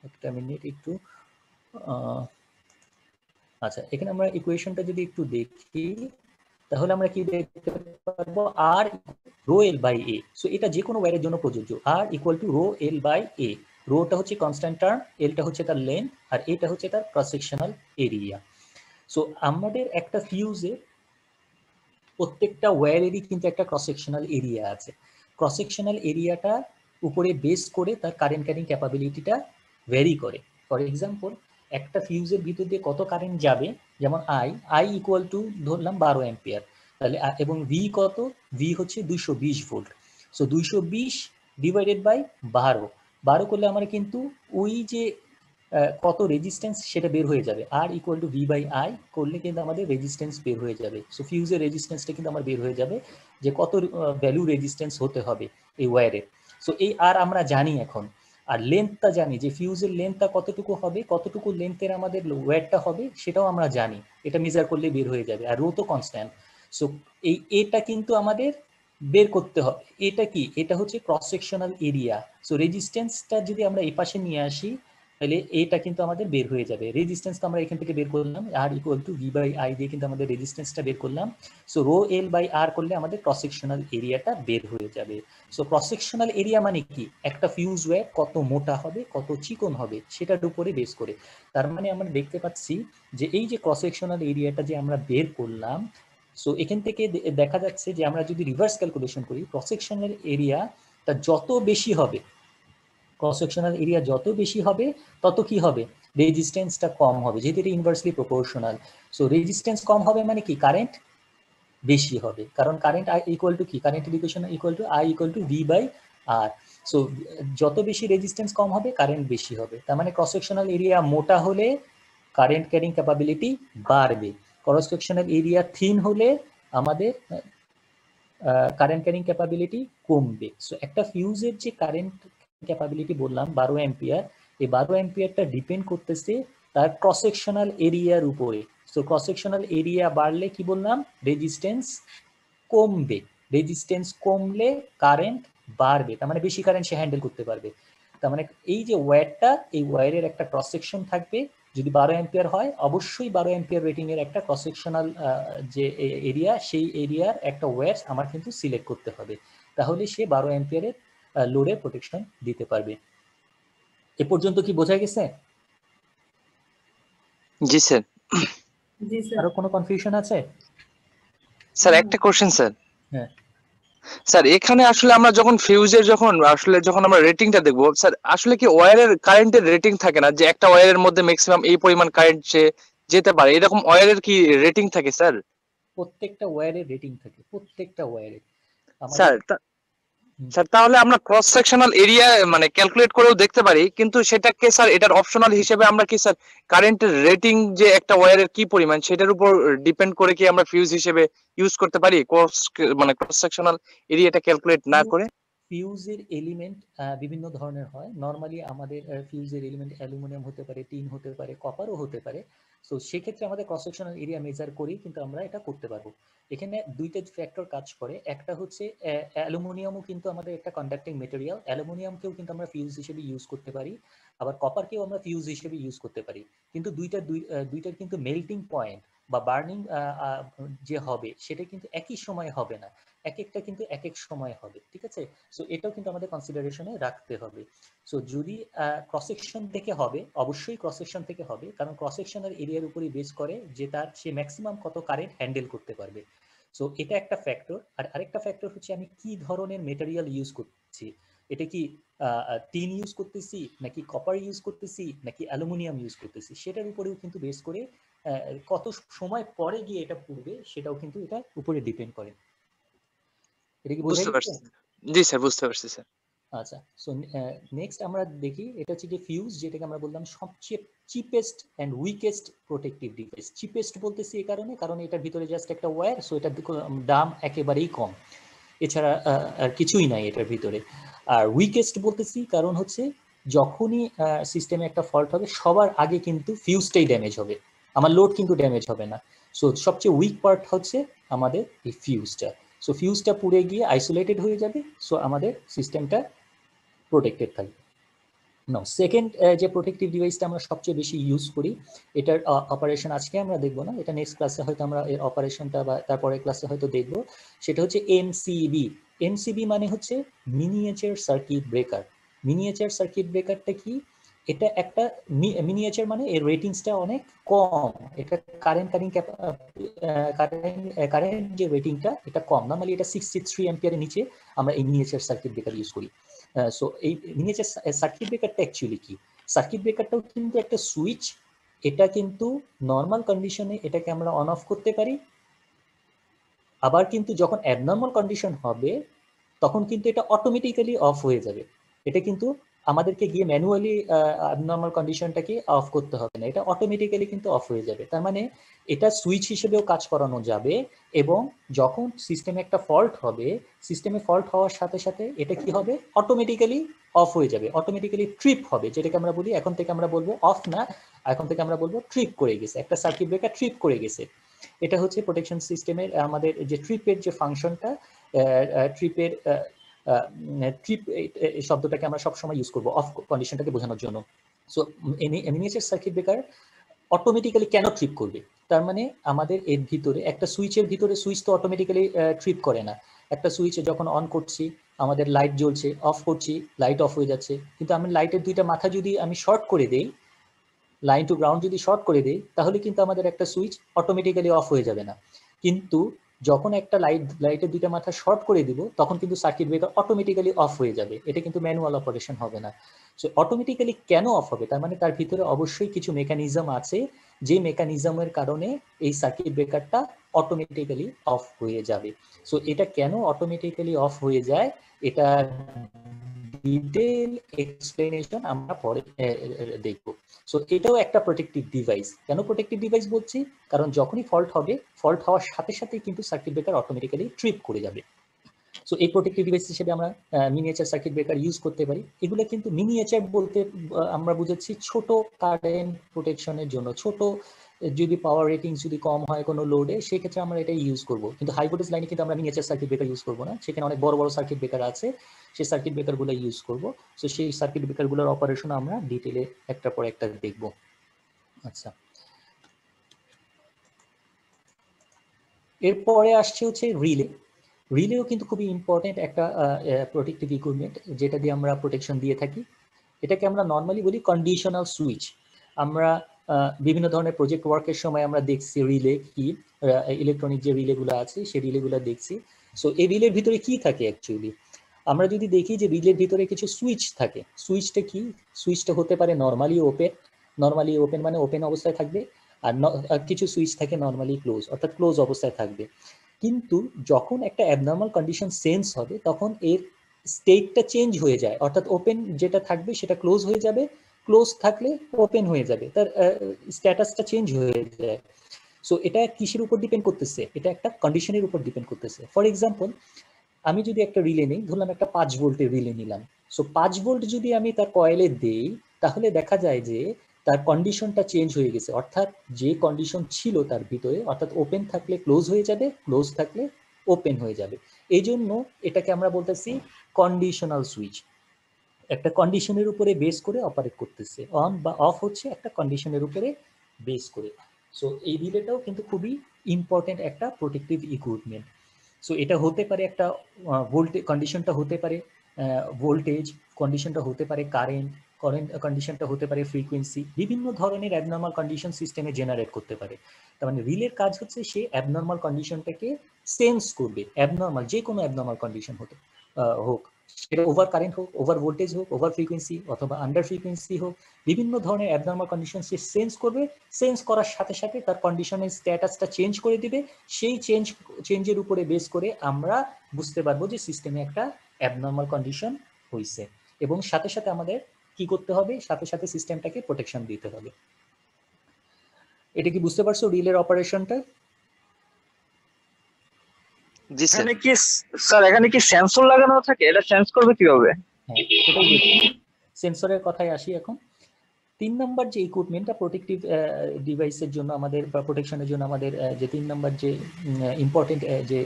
একটা মিনিট একটু আচ্ছা, এখানে আমরা ইকুয়েশনটা যদি একটু দেখি তাহলে আমরা কি দেখতে পারবো, R rho L by A. So এটা যে কোনো ওয়্যারের জন্য প্রযোজ্য, R equal to rho L by A. রোটা হচ্ছে কনস্ট্যান্ট টার্ম, এলটা হচ্ছে তার লেন্থ, আর এটা হচ্ছে তার ক্রস সেকশনাল এরিয়া। সো আমাদের একটা ফিউজে প্রত্যেকটা ওয়্যারেরই কিন্তু একটা ক্রস সেকশনাল এরিয়া আছে। ক্রস সেকশনাল এরিয়াটা উপরে বেস করে তার কারেন্ট ক্যারিং ক্যাপাবিলিটিটা ভ্যারি করে। ফর এক্সাম্পল, একটা ফিউজের ভিতর দিয়ে কত কারেন্ট যাবে, যেমন আই ইকুয়াল টু ধরলাম 12 অ্যাম্পিয়ার, তাহলে এবং ভি কত, ভি হচ্ছে 220 ভোল্ট। সো 220 ডিভাইডেড বাই 12 করলে আমরা কিন্তু ওই যে কত রেজিস্ট্যান্স সেটা বের হয়ে যাবে। R equal to V by I করলে কিন্তু আমাদের রেজিস্ট্যান্স বের হয়ে যাবে। সো ফিউজের রেজিস্ট্যান্সটা কিন্তু আমার বের হয়ে যাবে যে কত ভ্যালু রেজিস্ট্যান্স হতে হবে এই ওয়্যারের। সো এই আর আমরা জানি এখন, আর লেন্থটা জানি যে ফিউজের লেন্থটা কতটুকু হবে, কতটুকু লেন্থের আমাদের ওয়্যারটা হবে সেটাও আমরা জানি, এটা মেজার করলে বের হয়ে যাবে। আর রো তো কনস্ট্যান্ট। সো এটা কিন্তু আমাদের বের করতে হবে। এটা কি, এটা হচ্ছে ক্রস সেকশনাল এরিয়া। সো রেজিস্ট্যান্সটা যদি আমরা এই পাশে নিয়ে আসি তাহলে এটা কিন্তু আমাদের বের হয়ে যাবে। রেজিস্ট্যান্স তো আমরা এখান থেকে বের করলাম, R equal to V by I দিয়ে কিন্তু আমাদের রেজিস্ট্যান্সটা বের করলাম। So rho L by R করলে আমাদের ক্রস সেকশনাল এরিয়াটা বের হয়ে যাবে। সো ক্রস সেকশনাল এরিয়া মানে কি, একটা ফিউজ ওয়্যার কত মোটা হবে কত চিকন হবে সেটার উপরে বেস করে। তার মানে আমরা দেখতে পাচ্ছি যে এই যে ক্রস সেকশনাল এরিয়াটা যে আমরা বের করলাম, সো এখান থেকে দেখা যাচ্ছে যে আমরা যদি রিভার্স ক্যালকুলেশন করি, ক্রস সেকশনাল এরিয়াটা যত বেশি হবে, ক্রস সেকশনাল এরিয়া যত বেশি হবে তত কি হবে, রেজিস্ট্যান্সটা কম হবে, যেহেতু এটা ইনভার্সলি প্রপোর্শনাল। সো রেজিস্ট্যান্স কম হবে মানে কি, কারেন্ট বেশি হবে, কারণ কারেন্ট আই ইকুয়াল টু কি, কারেন্টের equation equal to I equal to V by R. So যত বেশি রেজিস্ট্যান্স কম হবে কারেন্ট বেশি হবে। তার মানে ক্রস সেকশনাল এরিয়া মোটা হলে কারেন্ট ক্যারিং ক্যাপাবিলিটি বাড়বে, ক্রস সেকশনাল এরিয়া থিন হলে আমাদের কারেন্ট ক্যারিং ক্যাপাবিলিটি কমবে। সো একটা ফিউজের যে কারেন্ট ক্যাপাবিলিটি বললাম 12 অ্যাম্পিয়ার, এই 12 অ্যাম্পিয়ারটা ডিপেন্ড করতেছে তার ক্রস সেকশনাল এরিয়ার উপরে। সো ক্রস সেকশনাল এরিয়া বাড়লে কি বললাম, রেজিস্ট্যান্স কমবে, রেজিস্ট্যান্স কমলে কারেন্ট বাড়বে, তার মানে বেশি কারেন্ট সে হ্যান্ডেল করতে পারবে। তার মানে এই যে ওয়্যারটা, এই ওয়্যারের একটা ক্রস সেকশন থাকবে, যদি 12 অ্যাম্পিয়ার হয় অবশ্যই 12 অ্যাম্পিয়ার রেটিং এর একটা ক্রস সেকশনাল যে এরিয়া, সেই এরিয়ার একটা ওয়্যার আমার কিন্তু সিলেক্ট করতে হবে, তাহলে সে 12 অ্যাম্পিয়ারের লোডের প্রোটেকশন দিতে পারবে। এ পর্যন্ত কি বোঝা গেছে? জি স্যার। জি স্যার। আরো কোনো কনফিউশন আছে? স্যার একটা কোশ্চেন স্যার। হ্যাঁ স্যার এখানে আসলে আমরা যখন ফিউজের যখন আমরা রেটিংটা দেখবো স্যার, আসলে কি ওয়্যারের কারেন্টের রেটিং থাকে না, যে একটা ওয়্যারের মধ্যে ম্যাক্সিমাম এই পরিমাণ কারেন্ট যেতে পারে, এরকম ওয়্যারের কি রেটিং থাকে স্যার? প্রত্যেকটা ওয়্যারের রেটিং থাকে, প্রত্যেকটা ওয়্যারের। স্যার স্যার তাহলে আমরা ক্রস সেকশনাল এরিয়া মানে ক্যালকুলেট করেও দেখতে পারি, কিন্তু সেটাকে স্যার এটার অপশনাল হিসেবে আমরা কি স্যার কারেন্টের রেটিং যে একটা ওয়্যারের কি পরিমাণ সেটার উপর ডিপেন্ড করে কি আমরা ফিউজ হিসেবে ইউজ করতে পারি ক্রস সেকশনাল এরিয়াটা ক্যালকুলেট না করে? ফিউজের এলিমেন্ট বিভিন্ন ধরনের হয়। নর্মালি আমাদের ফিউজের এলিমেন্ট অ্যালুমিনিয়াম হতে পারে, টিন হতে পারে, কপারও হতে পারে। সো সেক্ষেত্রে আমাদের ক্রস সেকশনাল এরিয়া মেজার করেই কিন্তু আমরা এটা করতে পারবো। এখানে দুইটা ফ্যাক্টর কাজ করে, একটা হচ্ছে অ্যালুমিনিয়ামও কিন্তু আমাদের একটা কন্ডাক্টিং মেটেরিয়াল, অ্যালুমিনিয়ামকেও কিন্তু আমরা ফিউজ হিসেবে ইউজ করতে পারি। আবার কপারকেও আমরা ফিউজ হিসেবে ইউজ করতে পারি, কিন্তু দুইটার কিন্তু মেল্টিং পয়েন্ট বা বার্নিং যে হবে সেটা কিন্তু একই সময় হবে না, এক একটা কিন্তু এক এক সময় হবে, ঠিক আছে। সো এটাও কিন্তু আমাদের কনসিডারেশনে রাখতে হবে। সো যদি ক্রস সেকশন থেকে হবে, অবশ্যই ক্রস সেকশন থেকে হবে, কারণ ক্রস সেকশনের এরিয়ার উপরই বেস করে যে সে ম্যাক্সিমাম কত কারেন্ট হ্যান্ডেল করতে পারবে। সো এটা একটা ফ্যাক্টর। আর আরেকটা ফ্যাক্টর হচ্ছে আমি কি ধরনের মেটেরিয়াল ইউজ করছি, এটা কি টিন ইউজ করতেছি নাকি কপার ইউজ করতেছি নাকি অ্যালুমিনিয়াম ইউজ করতেছি, সেটার উপরেও কিন্তু বেস করে কত সময় পরে গিয়ে এটা পড়বে সেটাও কিন্তু এটা উপরে ডিপেন্ড করে। এটা কি বোঝা বুঝতে গেছে? পারছি। জি স্যার, বুঝতে পারছি স্যার। আচ্ছা, সো নেক্সট আমরা দেখি, এটা হচ্ছে যে ফিউজ, যেটাকে আমরা বললাম সবচেয়ে cheapest and weakest protective device. Cheapest বলতেছি এই কারণে, কারণ এটার ভিতরে জাস্ট একটা ওয়্যার, সো এটার দাম একেবারেই কম, এছাড়া আর কিছুই নাই এটার ভিতরে। আর উইকেস্ট বলতেছি কারণ হচ্ছে যখনই সিস্টেমে একটা ফল্ট হবে সবার আগে কিন্তু ফিউজটাই ড্যামেজ হবে, আমার লোড কিন্তু ড্যামেজ হবে না। সো সবচেয়ে উইক পার্ট হচ্ছে আমাদের এই ফিউজটা। সো ফিউজটা পুড়ে গিয়ে আইসোলেটেড হয়ে যাবে, সো আমাদের সিস্টেমটা প্রোটেক্টেড থাকবে। নাও সেকেন্ড যে প্রোটেক্টিভ ডিভাইসটা আমরা সবচেয়ে বেশি ইউজ করি, এটার অপারেশন আজকে আমরা দেখবো না, এটা নেক্সট ক্লাসে হয়তো আমরা এর অপারেশনটা বা তারপরের ক্লাসে হয়তো দেখবো। সেটা হচ্ছে এমসিবি। এমসিবি মানে হচ্ছে miniature circuit breaker. Miniature circuit ব্রেকারটা কি? এটা একটা মিনিয়েচার মানে এর রেটিংসটা অনেক কম, এটা কারেন্ট যে রেটিংটা এটা কম, নরমালি এটা 63 অ্যাম্পিয়ারের নিচে আমরা এই মিনিয়েচার সার্কিট ব্রেকার ইউজ করি। সো এই মিনিয়েচার সার্কিট ব্রেকারটা অ্যাকচুয়ালি কি? সার্কিট ব্রেকারটাও কিন্তু একটা সুইচ, এটা কিন্তু নর্মাল কন্ডিশনে এটাকে আমরা অন অফ করতে পারি, আবার কিন্তু যখন অ্যাবনর্মাল কন্ডিশন হবে তখন কিন্তু এটা অটোমেটিক্যালি অফ হয়ে যাবে। এটা কিন্তু আমাদেরকে গিয়ে ম্যানুয়ালি অ্যাবনর্মাল কন্ডিশনটাকে অফ করতে হবে না, এটা অটোমেটিক্যালি কিন্তু অফ হয়ে যাবে। তার মানে এটা সুইচ হিসেবেও কাজ করানো যাবে, এবং যখন সিস্টেমে একটা ফল্ট হবে, সিস্টেমে ফল্ট হওয়ার সাথে সাথে এটা কি হবে, অটোমেটিক্যালি অফ হয়ে যাবে, অটোমেটিক্যালি ট্রিপ হবে, যেটাকে আমরা বলি, এখন থেকে আমরা বলবো অফ না, এখন থেকে আমরা বলবো ট্রিপ করে গেছে, একটা সার্কিট ব্রেকার ট্রিপ করে গেছে। এটা হচ্ছে প্রোটেকশন সিস্টেমের আমাদের যে ট্রিপের যে ফাংশনটা, ট্রিপের ট্রিপ এই শব্দটাকে আমরা সবসময় ইউজ করবো অফ কন্ডিশনটাকে বোঝানোর জন্য। So miniature circuit breaker automatically কেন ট্রিপ করবে? তার মানে আমাদের এর ভিতরে একটা সুইচের ভিতরে, সুইচ তো অটোমেটিক্যালি ট্রিপ করে না, একটা সুইচে যখন অন করছি আমাদের লাইট জ্বলছে, অফ করছি লাইট অফ হয়ে যাচ্ছে, কিন্তু আমি লাইটের দুইটা মাথা যদি আমি শর্ট করে দেই, লাইন টু গ্রাউন্ড যদি শর্ট করে দেই, তাহলে কিন্তু আমাদের একটা সুইচ অটোমেটিক্যালি অফ হয়ে যাবে না। কিন্তু যখন একটা লাইটের দুইটা মাথা শর্ট করে দিব তখন কিন্তু সার্কিট ব্রেকার অটোমেটিক্যালি অফ হয়ে যাবে, এটা কিন্তু ম্যানুয়াল অপারেশন হবে না। সো অটোমেটিক্যালি কেন অফ হবে? তার মানে তার ভিতরে অবশ্যই কিছু মেকানিজম আছে, যে মেকানিজমের কারণে এই সার্কিট ব্রেকারটা অটোমেটিক্যালি অফ হয়ে যাবে। সো এটা কেন অটোমেটিক্যালি অফ হয়ে যায়, এটা ডিটেইল এক্সপ্লেনেশন আমরা পরে দেখব। সো এটাও একটা প্রোটেক্টিভ ডিভাইস। কেন প্রোটেক্টিভ ডিভাইস বলছি? কারণ যখনই ফল্ট হবে, ফল্ট হওয়ার সাথে সাথেই কিন্তু সার্কিট ব্রেকার অটোমেটিক্যালি ট্রিপ করে যাবে। সো এই প্রোটেক্টিভ ডিভাইস হিসেবে আমরা মিনিয়েচার সার্কিট ব্রেকার ইউজ করতে পারি। এগুলো কিন্তু মিনিয়েচার বলতে আমরা বুঝাচ্ছি ছোট কারেন্ট প্রোটেকশনের জন্য, ছোট যদি পাওয়ার রেটিং যদি কম হয় কোনো লোডে, সেক্ষেত্রে আমরা এটা ইউজ করব। কিন্তু হাই ভোল্টেজ লাইনে কিন্তু আমরা মিনিয়েচার সার্কিট ব্রেকার ইউজ করবো না, সেখানে অনেক বড় বড় সার্কিট ব্রেকার আছে, সেই সার্কিট ব্রেকারগুলো ইউজ করব। সো সেই সার্কিট ব্রেকারগুলোর অপারেশন আমরা ডিটেলে একটা পর একটা দেখব। আচ্ছা, এরপরে আসছে হচ্ছে রিলে। রিলেও কিন্তু খুবই ইম্পর্টেন্ট একটা প্রোটেক্টিভ ইকুইপমেন্ট, যেটা দিয়ে আমরা প্রোটেকশন দিয়ে থাকি। এটাকে আমরা নর্মালি বলি কন্ডিশনাল সুইচ। আমরা বিভিন্ন ধরনের প্রজেক্ট ওয়ার্কের সময় আমরা দেখছি রিলে কি, ইলেকট্রনিক যে রিলেগুলো আছে সেই রিলেগুলো দেখছি। সো এই রিলের ভিতরে কি থাকে অ্যাকচুয়ালি? আমরা যদি দেখি যে রিলের ভিতরে কিছু সুইচ থাকে, সুইচটা কি? সুইচটা হতে পারে নর্মালি ওপেন, নর্মালি ওপেন মানে ওপেন অবস্থায় থাকবে, আর কিছু সুইচ থাকে নর্মালি ক্লোজ, অর্থাৎ ক্লোজ অবস্থায় থাকবে। কিন্তু যখন একটা অ্যাবনর্মাল কন্ডিশন সেন্স হবে তখন এর স্টেটটা চেঞ্জ হয়ে যায়, অর্থাৎ ওপেন যেটা থাকবে সেটা ক্লোজ হয়ে যাবে, ক্লোজ থাকলে ওপেন হয়ে যাবে, তার স্ট্যাটাসটা চেঞ্জ হয়ে যায়। সো এটা কিসের উপর ডিপেন্ড করতেছে? এটা একটা কন্ডিশনের উপর ডিপেন্ড করতেছে। ফর এক্সাম্পল, আমি যদি একটা রিলে নিই, ধরলাম একটা 5 ভোল্টের রিলে নিলাম, সো 5 ভোল্ট যদি আমি তার কয়েলে দেই, তাহলে দেখা যায় যে তার কন্ডিশনটা চেঞ্জ হয়ে গেছে, অর্থাৎ যে কন্ডিশন ছিল তার ভিতরে, অর্থাৎ ওপেন থাকলে ক্লোজ হয়ে যাবে, ক্লোজ থাকলে ওপেন হয়ে যাবে। এই জন্য এটাকে আমরা বলতেছি কন্ডিশনাল সুইচ। একটা কন্ডিশনের উপরে বেস করে অপারেট করতেছে, অন বা অফ হচ্ছে একটা কন্ডিশনের উপরে বেস করে। সো এই রিলেটাও কিন্তু খুবই ইম্পর্টেন্ট একটা প্রোটেক্টিভ ইকুইপমেন্ট। সো এটা হতে পারে একটা ভোল্টেজ কন্ডিশনটা হতে পারে ভোল্টেজ, কন্ডিশনটা হতে পারে কারেন্ট কন্ডিশনটা হতে পারে ফ্রিকোয়েন্সি, বিভিন্ন ধরনের অ্যাবনর্মাল কন্ডিশন সিস্টেমে জেনারেট করতে পারে। তার মানে রিলের কাজ হচ্ছে সে অ্যাবনর্মাল কন্ডিশনটাকে সেন্স করবে, অ্যাবনর্মাল যে কোনো অ্যাবনর্মাল কন্ডিশন হতে হোক, সেটা ওভার কারেন্ট হোক, ওভার ভোল্টেজ হোক, ওভার ফ্রিকোয়েন্সি অথবা আন্ডার ফ্রিকোয়েন্সি হোক, বিভিন্ন ধরনের অ্যাবনর্মাল কন্ডিশন সে সেন্স করবে। সেন্স করার সাথে সাথে তার কন্ডিশনের স্ট্যাটাসটা চেঞ্জ করে দিবে। সেই চেঞ্জের উপরে বেস করে আমরা বুঝতে পারবো যে সিস্টেমে একটা অ্যাবনর্মাল কন্ডিশন হয়েছে, এবং সাথে সাথে আমাদের কি করতে হবে, সাথে সাথে সিস্টেমটাকে প্রোটেকশন দিতে হবে। এটা কি বুঝতে পারছো রিলের অপারেশনটা? জি স্যার। এখানে কি স্যার এখানে কি সেন্সর লাগানো থাকে, এটা সেন্স করবে কিভাবে? হ্যাঁ, সেটাই দেখি, সেন্সরের কথায় আসি এখন। 3 নম্বর যে ইকুইপমেন্টটা প্রোটেক্টিভ ডিভাইসের জন্য আমাদের বা প্রোটেকশনের জন্য আমাদের যে 3 নম্বর যে ইম্পর্টেন্ট যে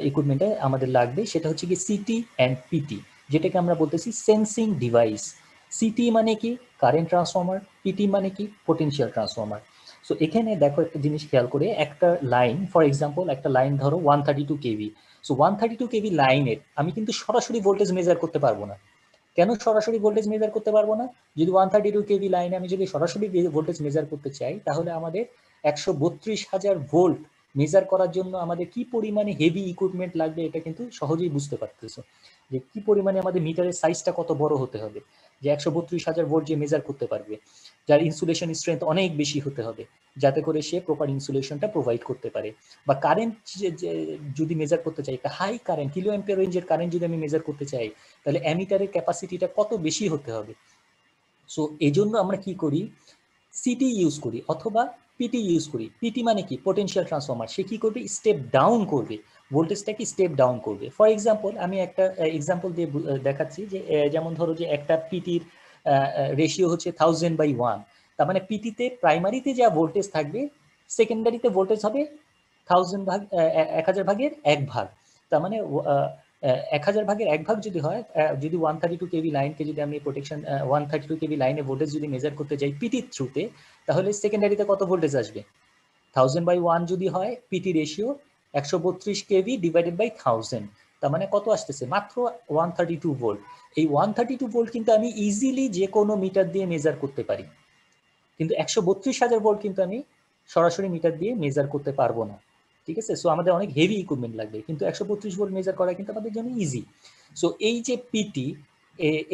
ইকুইপমেন্টটা আমাদের লাগবে সেটা হচ্ছে কি সিটি অ্যান্ড পিটি, যেটাকে আমরা বলতেছি সেন্সিং ডিভাইস। সিটি মানে কি কারেন্ট ট্রান্সফর্মার, পিটি মানে কি পোটেনশিয়াল ট্রান্সফর্মার। সো এখানে দেখো একটা জিনিস খেয়াল করে, একটা লাইন ফর এক্সাম্পল একটা লাইন ধরো 132 কেভি। সো 132 কেভি লাইনের আমি কিন্তু সরাসরি ভোল্টেজ মেজার করতে পারবো না। কেন সরাসরি ভোল্টেজ মেজার করতে পারবো না? যদি 132 কেভি লাইনে আমি যদি সরাসরি ভোল্টেজ মেজার করতে চাই, তাহলে আমাদের 132,000 ভোল্ট মেজার করার জন্য আমাদের কি পরিমাণে হেভি ইকুইপমেন্ট লাগবে, এটা কিন্তু সহজেই বুঝতে পারতেছো যে কি পরিমাণে আমাদের মিটারের সাইজটা কত বড় হতে হবে, যে 132,000 ভোল্ট যে মেজার করতে পারবে, যার ইনসুলেশন স্ট্রেংথ অনেক বেশি হতে হবে যাতে করে সে প্রপার ইনসুলেশনটা প্রোভাইড করতে পারে। বা কারেন্ট যদি মেজার করতে চাই, একটা হাই কারেন্ট কিলো অ্যাম্পিয়ার রেঞ্জের কারেন্ট যদি আমি মেজার করতে চাই, তাহলে অ্যামিটারের ক্যাপাসিটিটা কত বেশি হতে হবে। সো এই জন্য আমরা কি করি, সিটি ইউজ করি অথবা পিটি ইউজ করি। পিটি মানে কি পোটেনশিয়াল ট্রান্সফর্মার, সে কি করবে স্টেপ ডাউন করবে, ভোল্টেজটাকে স্টেপ ডাউন করবে। ফর এক্সাম্পল আমি একটা এক্সাম্পল দিয়ে দেখাচ্ছি যে যেমন ধরো যে একটা পিটির রেশিও হচ্ছে 1000/1, তার মানে পিটিতে প্রাইমারিতে যা ভোল্টেজ থাকবে সেকেন্ডারিতে ভোল্টেজ হবে 1000 ভাগের 1 ভাগ। তার মানে 1000 ভাগের 1 ভাগ যদি হয়, যদি 132 কেভি লাইনকে যদি আমি প্রোটেকশন 132 কেভি লাইনে ভোল্টেজ যদি মেজার করতে যাই পিটির থ্রুতে, তাহলে সেকেন্ডারিতে কত ভোল্টেজ আসবে? 1000/1 যদি হয় PT ratio 132 KV divided by 1000, তার মানে কত আসতেছে? মাত্র 132 ভোল্ট। এই 132 ভোল্ট কিন্তু আমি ইজিলি যে কোনো মিটার দিয়ে মেজার করতে পারি, কিন্তু 132,000 ভোল্ট কিন্তু আমি সরাসরি মিটার দিয়ে মেজার করতে পারবো না। ঠিক আছে, সো আমাদের অনেক হেভি ইকুইপমেন্ট লাগবে, কিন্তু 132 ভোল্ট মেজার করা কিন্তু আমাদের জন্য ইজি। সো এই যে পিটি,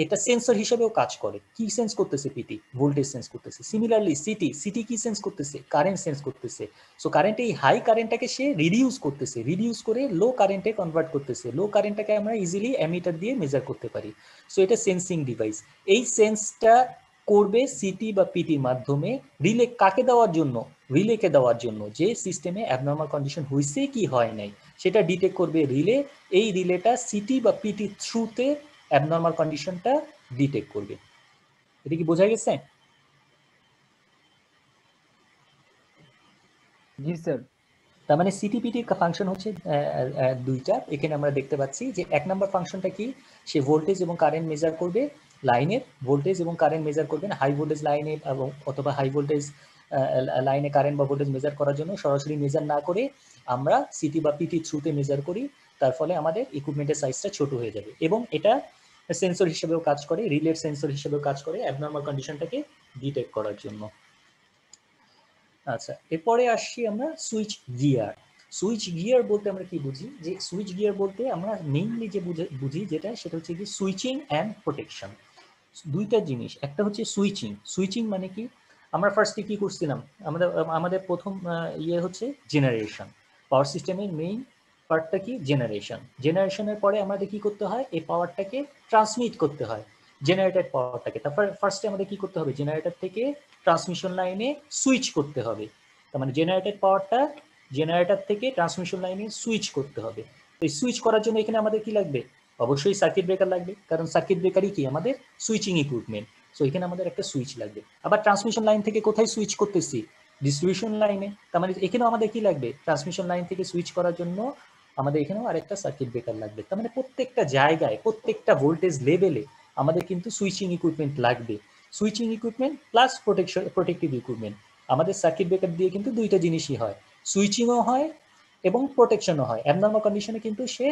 এটা সেন্সর হিসেবেও কাজ করে। কি সেন্স করতেছে? পিটি ভোল্টেজ সেন্স করতেছে। সিমিলারলি সিটি কি সেন্স করতেছে? কারেন্ট সেন্স করতেছে। সো কারেন্ট, এই হাই কারেন্টটাকে সে রিডিউস করতেছে, রিডিউস করে লো কারেন্টে কনভার্ট করতেছে। লো কারেন্টটাকে আমরা ইজিলি অ্যামিটার দিয়ে মেজার করতে পারি। সো এটা সেন্সিং ডিভাইস। এই সেন্সটা করবে সিটি বা পিটির মাধ্যমে। রিলে কাকে দেওয়ার জন্য? রিলেকে দেওয়ার জন্য, যে সিস্টেমে অ্যাবনর্মাল কন্ডিশন হয়েছে কি হয় নাই সেটা ডিটেক্ট করবে রিলে। এই রিলেটা সিটি বা পিটি থ্রুতে অ্যাবনর্মাল কন্ডিশনটা ডিটেক্ট করবে। এটা কি বোঝা গেছে? জি স্যার। তার মানে সিটিপিটির ফাংশন হচ্ছে দুইটা। এখানে আমরা দেখতে পাচ্ছি যে 1 নম্বর ফাংশনটা কি, সে ভোল্টেজ এবং কারেন্ট মেজার করবে, লাইনের ভোল্টেজ এবং কারেন্ট মেজার করবেন হাই ভোল্টেজ লাইনে এবং অথবা হাই ভোল্টেজ লাইনে কারেন্ট বা ভোল্টেজ মেজার করার জন্য সরাসরি মেজার না করে আমরা সিটি বা পিটি থ্রুতে মেজার করি। তার ফলে আমাদের ইকুইপমেন্টের সাইজটা ছোট হয়ে যাবে, এবং এটা সেন্সর হিসেবেও কাজ করে, রিলের সেন্সর হিসেবেও কাজ করে অ্যাবনর্মাল কন্ডিশনটাকে ডিটেক্ট করার জন্য। আচ্ছা, এরপরে আসছি আমরা সুইচ গিয়ার। সুইচ গিয়ার বলতে আমরা কি বুঝি? যে সুইচ গিয়ার বলতে আমরা মেইনলি যে বুঝি যেটা, সেটা হচ্ছে কি সুইচিং অ্যান্ড প্রোটেকশন। দুইটা জিনিস, একটা হচ্ছে সুইচিং। সুইচিং মানে কি, আমরা ফার্স্টে কি করছিলাম, আমাদের প্রথম ইয়ে হচ্ছে জেনারেশন। পাওয়ার সিস্টেমের মেইন পার্টটা কি? জেনারেশন। জেনারেশনের পরে আমাদের কি করতে হয়? এই পাওয়ারটাকে ট্রান্সমিট করতে হয়, জেনারেটেড পাওয়ারটাকে। তারপর ফার্স্টে আমাদের কি করতে হবে? জেনারেটর থেকে ট্রান্সমিশন লাইনে সুইচ করতে হবে। তার মানে জেনারেটেড পাওয়ারটা জেনারেটর থেকে ট্রান্সমিশন লাইনে সুইচ করতে হবে। তো এই সুইচ করার জন্য এখানে আমাদের কি লাগবে? অবশ্যই সার্কিট ব্রেকার লাগবে, কারণ সার্কিট ব্রেকারই কি আমাদের সুইচিং ইকুইপমেন্ট। সো এখানে আমাদের একটা সুইচ লাগবে। আবার ট্রান্সমিশন লাইন থেকে কোথায় সুইচ করতেছি? ডিস্ট্রিবিউশন লাইনে। তার মানে এখানেও আমাদের কি লাগবে? ট্রান্সমিশন লাইন থেকে সুইচ করার জন্য আমাদের এখানেও আরেকটা সার্কিট ব্রেকার লাগবে। তার মানে প্রত্যেকটা জায়গায়, প্রত্যেকটা ভোল্টেজ লেভেলে আমাদের কিন্তু সুইচিং ইকুইপমেন্ট লাগবে। Switching equipment plus protective equipment. আমাদের সার্কিট ব্রেকার দিয়ে কিন্তু দুইটা জিনিসই হয়, সুইচিংও হয় এবং প্রোটেকশনও হয়। অ্যাবনর্মাল কন্ডিশনে কিন্তু সে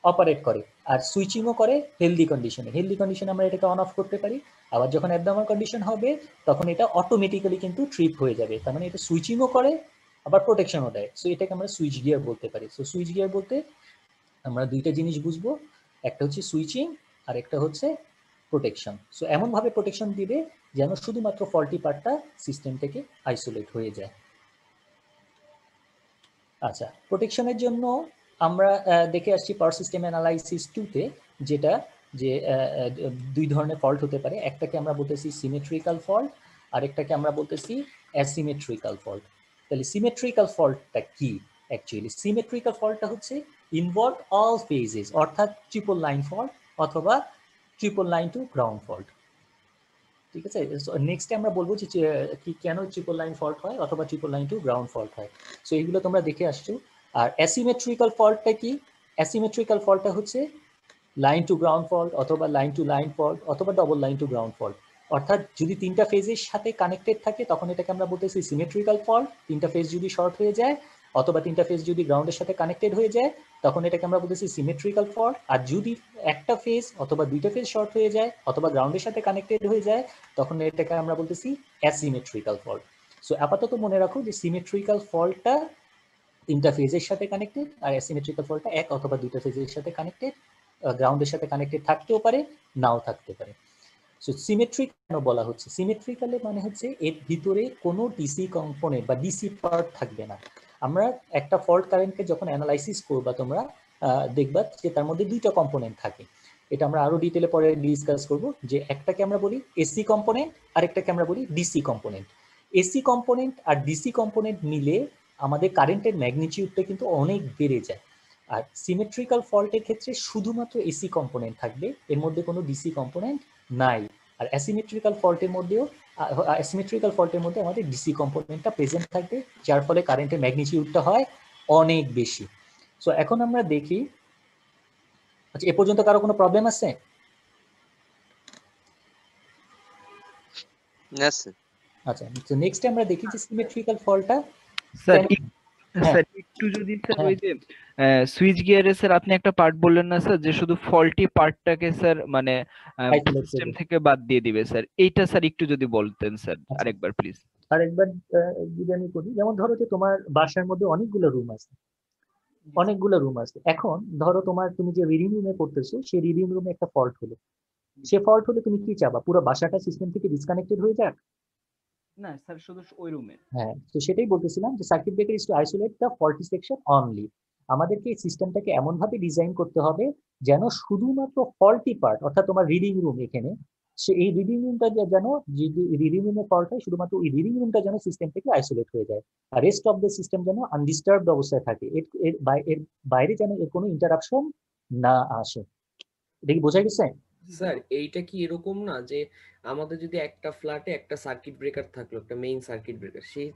অপারেট করে, আর সুইচিংও করে হেলদি কন্ডিশনে। হেলদি কন্ডিশনে আমরা এটাকে অন অফ করতে পারি, আবার যখন অ্যাবনর্মাল কন্ডিশন হবে তখন এটা অটোমেটিক্যালি কিন্তু ট্রিপ হয়ে যাবে। তার মানে এটা সুইচিংও করে আবার প্রোটেকশনও দেয়। সো এটাকে আমরা সুইচ গিয়ার বলতে পারি। সো সুইচ গিয়ার বলতে আমরা দুইটা জিনিস বুঝবো, একটা হচ্ছে সুইচিং আর একটা হচ্ছে প্রোটেকশন। সো এমনভাবে প্রোটেকশন দিবে যেন শুধুমাত্র ফল্টি পার্টটা সিস্টেম থেকে আইসোলেট হয়ে যায়। আচ্ছা, প্রোটেকশনের জন্য আমরা দেখে আসছি পাওয়ার সিস্টেম অ্যানালাইসিস 2-তে, যেটা যে দুই ধরনের ফল্ট হতে পারে। একটাকে আমরা বলতেছি সিমেট্রিক্যাল ফল্ট, আরেকটাকে আমরা বলতেছি অ্যাসিমেট্রিক্যাল ফল্ট। তাহলে সিমেট্রিক্যাল ফল্টটা কি? অ্যাকচুয়ালি সিমেট্রিক্যাল ফল্টটা হচ্ছে ইনভলভ অল ফেজেস, অর্থাৎ ট্রিপল লাইন ফল্ট অথবা triple line to ground fault. ঠিক আছে, নেক্সটে আমরা বলবো যে কি কেন ট্রিপল লাইন ফল্ট হয় অথবা triple line to ground fault হয়। সো এইগুলো তোমরা দেখে আসছো। আর অ্যাসিমেট্রিক্যাল ফল্টটা কি? অ্যাসিমেট্রিক্যাল ফল্টটা হচ্ছে লাইন টু গ্রাউন্ড ফল্ট অথবা লাইন টু লাইন ফল্ট অথবা double line to ground fault. অর্থাৎ যদি তিনটা ফেজের সাথে কানেক্টেড থাকে তখন এটাকে আমরা বলতেছি সিমেট্রিক্যাল ফল্ট। তিনটা ফেজ যদি শর্ট হয়ে যায় অথবা তিনটা ফেজ যদি গ্রাউন্ডের সাথে কানেক্টেড হয়ে যায় তখন এটাকে আমরা বলতেছি সিমেট্রিক্যাল ফল্ট। আর যদি একটা ফেজ অথবা দুইটা ফেজ শর্ট হয়ে যায় অথবা গ্রাউন্ডের সাথে কানেক্টেড হয়ে যায় তখন এটাকে আমরা বলতেছি অ্যাসিমেট্রিক্যাল ফল্ট। সো আপাতত মনে রাখো যে সিমেট্রিক্যাল ফল্টটা তিনটা ফেজের সাথে কানেক্টেড, আর অ্যাসিমেট্রিক্যাল ফল্টটা এক অথবা দুইটা ফেজের সাথে কানেক্টেড, গ্রাউন্ডের সাথে কানেক্টেড থাকতেও পারে, নাও থাকতে পারে। সো সিমেট্রিক কেন বলা হচ্ছে? সিমেট্রিক্যালে মানে হচ্ছে এর ভিতরে কোনো ডিসি কম্পোনেন্ট বা ডিসি পার্ট থাকবে না। আমরা একটা ফল্ট কারেন্টকে যখন অ্যানালাইসিস করবা তোমরা দেখবা যে তার মধ্যে দুইটা কম্পোনেন্ট থাকে। এটা আমরা আরো ডিটেলে পরে ডিসকাস করব, যে একটাকে আমরা বলি এসি কম্পোনেন্ট আর একটাকে আমরা বলি ডিসি কম্পোনেন্ট। এসি কম্পোনেন্ট আর ডিসি কম্পোনেন্ট মিলে আমাদের কারেন্টের ম্যাগনিটিউডটা কিন্তু অনেক বেড়ে যায়। আর সিমেট্রিক্যাল ফল্টের ক্ষেত্রে শুধুমাত্র এসি কম্পোনেন্ট থাকবে, এর মধ্যে কোনো ডিসি কম্পোনেন্ট নাই। আর অ্যাসিমেট্রিক্যাল ফল্টের মধ্যে আমাদের ডিসি কম্পোনেন্টটা প্রেজেন্ট থাকবে, যার ফলে কারেন্টের ম্যাগনিটিউডটা হয় অনেক বেশি। সো এখন আমরা দেখি, আচ্ছা এ পর্যন্ত কারো কোনো প্রবলেম আছে? আচ্ছা, তো নেক্সট আমরা দেখি যে সিমেট্রিক্যাল ফল্টটা স্যার স্যার একটু যদি স্যার ওই যে সুইচ গিয়ারে স্যার আপনি একটা পার্ট বললেন না স্যার, যে শুধু ফল্টি পার্টটাকে স্যার মানে সিস্টেম থেকে বাদ দিয়ে দিবে স্যার, এইটা স্যার একটু যদি বলতেন স্যার আরেকবার প্লিজ। আরেকবার যদি আমি করি, যেমন ধরো যে তোমার বাসার মধ্যে অনেকগুলো রুম আছে। এখন ধরো তুমি যে রিডিং রুমে পড়তেছো সেই রিডিং রুমে একটা ফল্ট হলো। সে ফল্ট হলে তুমি কি চাবা? পুরো বাসাটা সিস্টেম থেকে ডিসকানেক্টেড হয়ে যাক? না স্যার, শুধু ওই রুমে। হ্যাঁ, তো সেটাই বলতেছিলাম যে circuit breaker is to isolate the faulty section only. আমাদেরকে এই সিস্টেমটাকে এমন ভাবে ডিজাইন করতে হবে যেন শুধুমাত্র ফল্টি পার্ট, অর্থাৎ তোমার রিডিং রুম এখানে, সে এই রিডিং রুমটা যেন, যদি রিডিং রুমে ফল্ট হয় শুধুমাত্র ওই রিডিং রুমটা যেন সিস্টেম থেকে আইসোলেট হয়ে যায়, আর রেস্ট অফ দ্য সিস্টেম যেন আনডিস্টার্বড অবস্থায় থাকে, এর বাইরে যেন এর কোনো ইন্টারাপশন না আসে। এটা কি বোঝা গেছে? স্যার এইটা কি এরকম না যে আমাদের যদি একটা ফ্ল্যাটে একটা সার্কিট ব্রেকার থাকলো, একটা মেইন সার্কিট ব্রেকার, সেই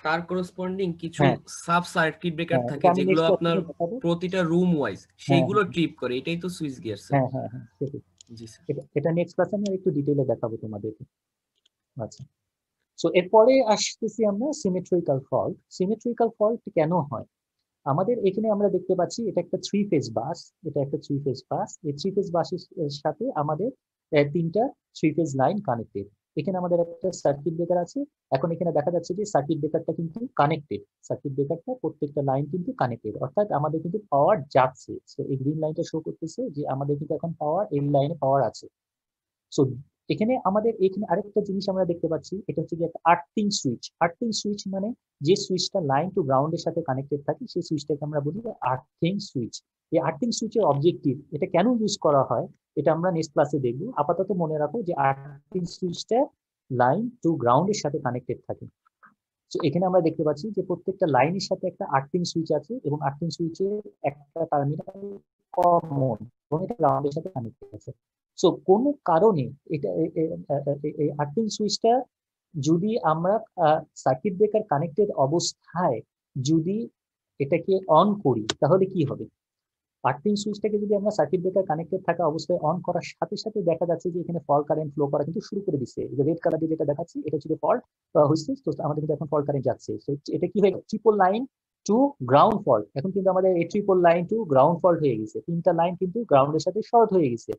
তার করসপন্ডিং কিছু সাব সার্কিট ব্রেকার থাকে যেগুলো আপনার প্রতিটা রুম ওয়াইজ সেইগুলো ট্রিপ করে, এটাই তো সুইচ গিয়ার স্যার। হ্যাঁ, সেটাই। জি স্যার, এটা নেক্সট ক্লাসে আমি একটু ডিটেইলে দেখাবো তোমাদেরকে। আচ্ছা, সো এরপরে আসতেছি আমরা সিমেট্রিক্যাল ফল্ট। সিমেট্রিক্যাল ফল্ট কেন হয়? আমাদের এখানে আমরা দেখতে পাচ্ছি এটা একটা থ্রি ফেজ বাস। এই থ্রি ফেজ বাসের সাথে আমাদের তিনটা থ্রি ফেজ লাইন কানেক্টেড। এখানে আমাদের একটা সার্কিট ব্রেকার আছে। এখন এখানে দেখা যাচ্ছে যে সার্কিট ব্রেকারটা কিন্তু কানেক্টেড, প্রত্যেকটা লাইন কিন্তু কানেক্টেড, অর্থাৎ আমাদের কিন্তু পাওয়ার যাচ্ছে। এই গ্রিন লাইনটা শো করতেছে যে আমাদের কিন্তু এখন পাওয়ার, এই লাইনে পাওয়ার আছে। সো এখানে আরেকটা জিনিস আমরা দেখতে পাচ্ছি, এটা হচ্ছে যে একটা আর্থিং সুইচ। মানে যে সুইচটা লাইন টু গ্রাউন্ডের সাথে কানেক্টেড থাকে সেই সুইচটাকে আমরা বলি আর্থিং সুইচ। এই আর্থিং সুইচের অবজেক্টিভ, এটা কেন ইউজ করা হয় এটা আমরা নেক্সট ক্লাসে দেখবো। আপাতত মনে রাখো যে আর্থিং সুইচটা লাইন টু গ্রাউন্ডের সাথে কানেক্টেড থাকে। তো এখানে আমরা দেখতে পাচ্ছি যে প্রত্যেকটা লাইনের সাথে একটা আর্থিং সুইচ আছে এবং আর্থিং সুইচের একটা টার্মিনাল কমন এবং এটা গ্রাউন্ডের সাথে কানেক্টেড আছে। সো কোন কারণে এটা এই আর্থিং সুইচটা যদি আমরা সার্কিট ব্রেকার কানেক্টেড অবস্থায় যদি এটাকে অন করি তাহলে কি হবে? আর্থিং সুইচটাকে যদি আমরা সার্কিট ব্রেকার কানেক্টেড থাকা অবস্থায় অন করার সাথে সাথে দেখা যাচ্ছে যে এখানে ফল্ট কারেন্ট ফ্লো করা কিন্তু শুরু করে দিচ্ছে। এই যে রেড কালার দিয়ে যেটা দেখাচ্ছি এটা হচ্ছে ফল্ট হচ্ছে, তো আমাদের কিন্তু এখন ফল্ট কারেন্ট যাচ্ছে। এটা কি হয়ে triple line to ground fault, এখন কিন্তু আমাদের এই triple line to ground fault হয়ে গেছে, 3টা লাইন কিন্তু গ্রাউন্ডের সাথে শর্ট হয়ে গেছে।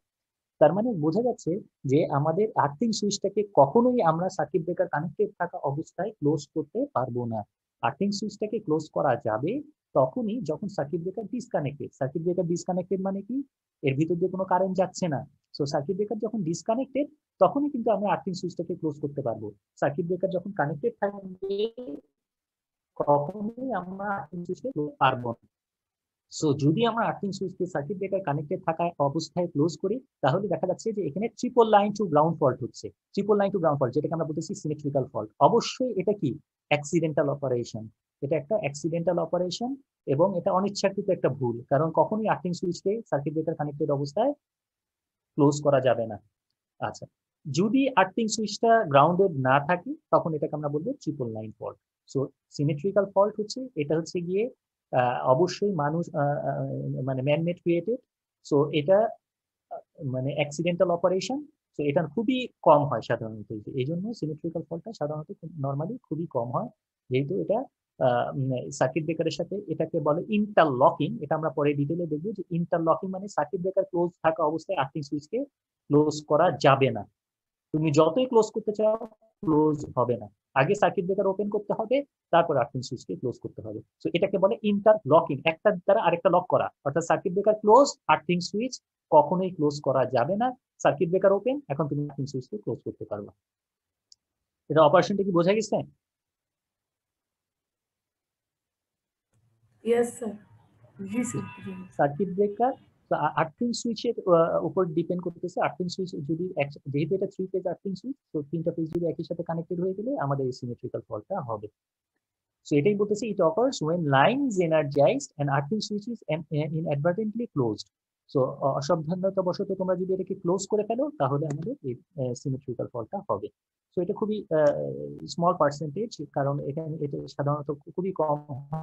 তার মানে বোঝা যাচ্ছে যে আমাদের আর্থিং সুইচটাকে কখনোই আমরা সার্কিট ব্রেকার কানেক্টেড থাকা অবস্থায় ক্লোজ করতে পারবো না। আর্থিং সুইচটাকে ক্লোজ করা যাবে তখনই যখন circuit breaker disconnected. Circuit breaker disconnected মানে কি, এর ভিতর দিয়ে কোনো কারেন্ট যাচ্ছে না। সো সার্কিট ব্রেকার যখন ডিসকানেক্টেড তখনই কিন্তু আমরা আর্থিং সুইচটাকে ক্লোজ করতে পারবো। সার্কিট ব্রেকার যখন কানেক্টেড থাকবে কখনোই আমরা আর্থিং সুইচকে ক্লোজ পারবো না। সো যদি আমরা আর্থিং সুইচকে সার্কিট ব্রেকার কানেক্টেড থাকা অবস্থায় ক্লোজ করি তাহলে দেখা যাচ্ছে যে এখানে triple line to ground fault হচ্ছে। Triple line to ground fault যেটাকে আমরা বলতেছি সিমেট্রিক্যাল ফল্ট। অবশ্যই এটা কি অ্যাক্সিডেন্টাল অপারেশন, এটা একটা অ্যাক্সিডেন্টাল অপারেশন এবং এটা অনিচ্ছাকৃত একটা ভুল, কারণ কখনোই আর্থিং সুইচকে সার্কিট ব্রেকার কানেক্টেড অবস্থায় ক্লোজ করা যাবে না। আচ্ছা, যদি আর্থিং সুইচটা গ্রাউন্ডেড না থাকে তখন এটাকে আমরা বলবো triple line fault. So symmetrical fault হচ্ছে এটা হচ্ছে গিয়ে অবশ্যই মানুষ মানে ম্যানমেড ক্রিয়েটেড। সো এটা মানে অ্যাক্সিডেন্টাল অপারেশন। সো এটা খুবই কম হয় সাধারণত, এই জন্য সিমেট্রিক্যাল ফল্টটা সাধারণত নর্মালি খুবই কম হয়, যেহেতু এটা সার্কিট ব্রেকারের সাথে এটাকে বলে ইন্টারলকিং। এটা আমরা পরে ডিটেইলে দেখবো যে ইন্টারলকিং মানে সার্কিট ব্রেকার ক্লোজ থাকা অবস্থায় আর্থিং সুইচকে ক্লোজ করা যাবে না। তুমি যতই ক্লোজ করতে চাও ক্লোজ হবে না, আগে সার্কিট ব্রেকার ওপেন করতে হবে তারপর আর্থিং সুইচকে ক্লোজ করতে হবে। সো এটাকে বলে ইন্টারলকিং, একটা দ্বারা আরেকটা লক করা, অর্থাৎ circuit breaker close, earthing switch কখনোই ক্লোজ করা যাবে না। সার্কিট ব্রেকার ওপেন, এখন তুমি আর্থিং সুইচকে ক্লোজ করতে পারবে। এটা অপারেশনটা কি বোঝা গেছে? Yes, sir. জি স্যার। সার্কিট ব্রেকার আর্থিং সুইচের উপর ডিপেন্ড করতেছে। আর্থিং সুইচ যদি যেহেতু এটা 3 ফেজ আর্থিং সুইচ, তো 3টা ফেজ যদি একই সাথে কানেক্টেড হয়ে গেলে আমাদের এই সিমেট্রিক্যাল ফল্টটা হবে। সো এটাই বলতেছে ইট occurs when line is energized and earthing switch is inadvertently closed. So অসাবধানতাবশত তোমরা যদি এটাকে ক্লোজ করে ফেলো তাহলে আমাদের এই সিমেট্রিক্যাল ফল্টটা হবে। সো এটা খুবই স্মল পার্সেন্টেজ, কারণ এখানে এটা সাধারণত খুবই কম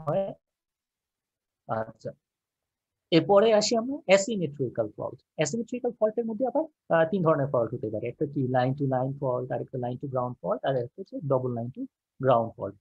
হয়। আচ্ছা, এরপরে আসি আমরা অ্যাসিমেট্রিক্যাল ফল্ট। অ্যাসিমেট্রিক্যাল ফল্টের মধ্যে আবার 3 ধরনের ফল্ট হতে পারে। একটা কি লাইন টু লাইন ফল্ট, আরেকটা লাইন টু গ্রাউন্ড ফল্ট, আর একটা হচ্ছে double line to ground fault.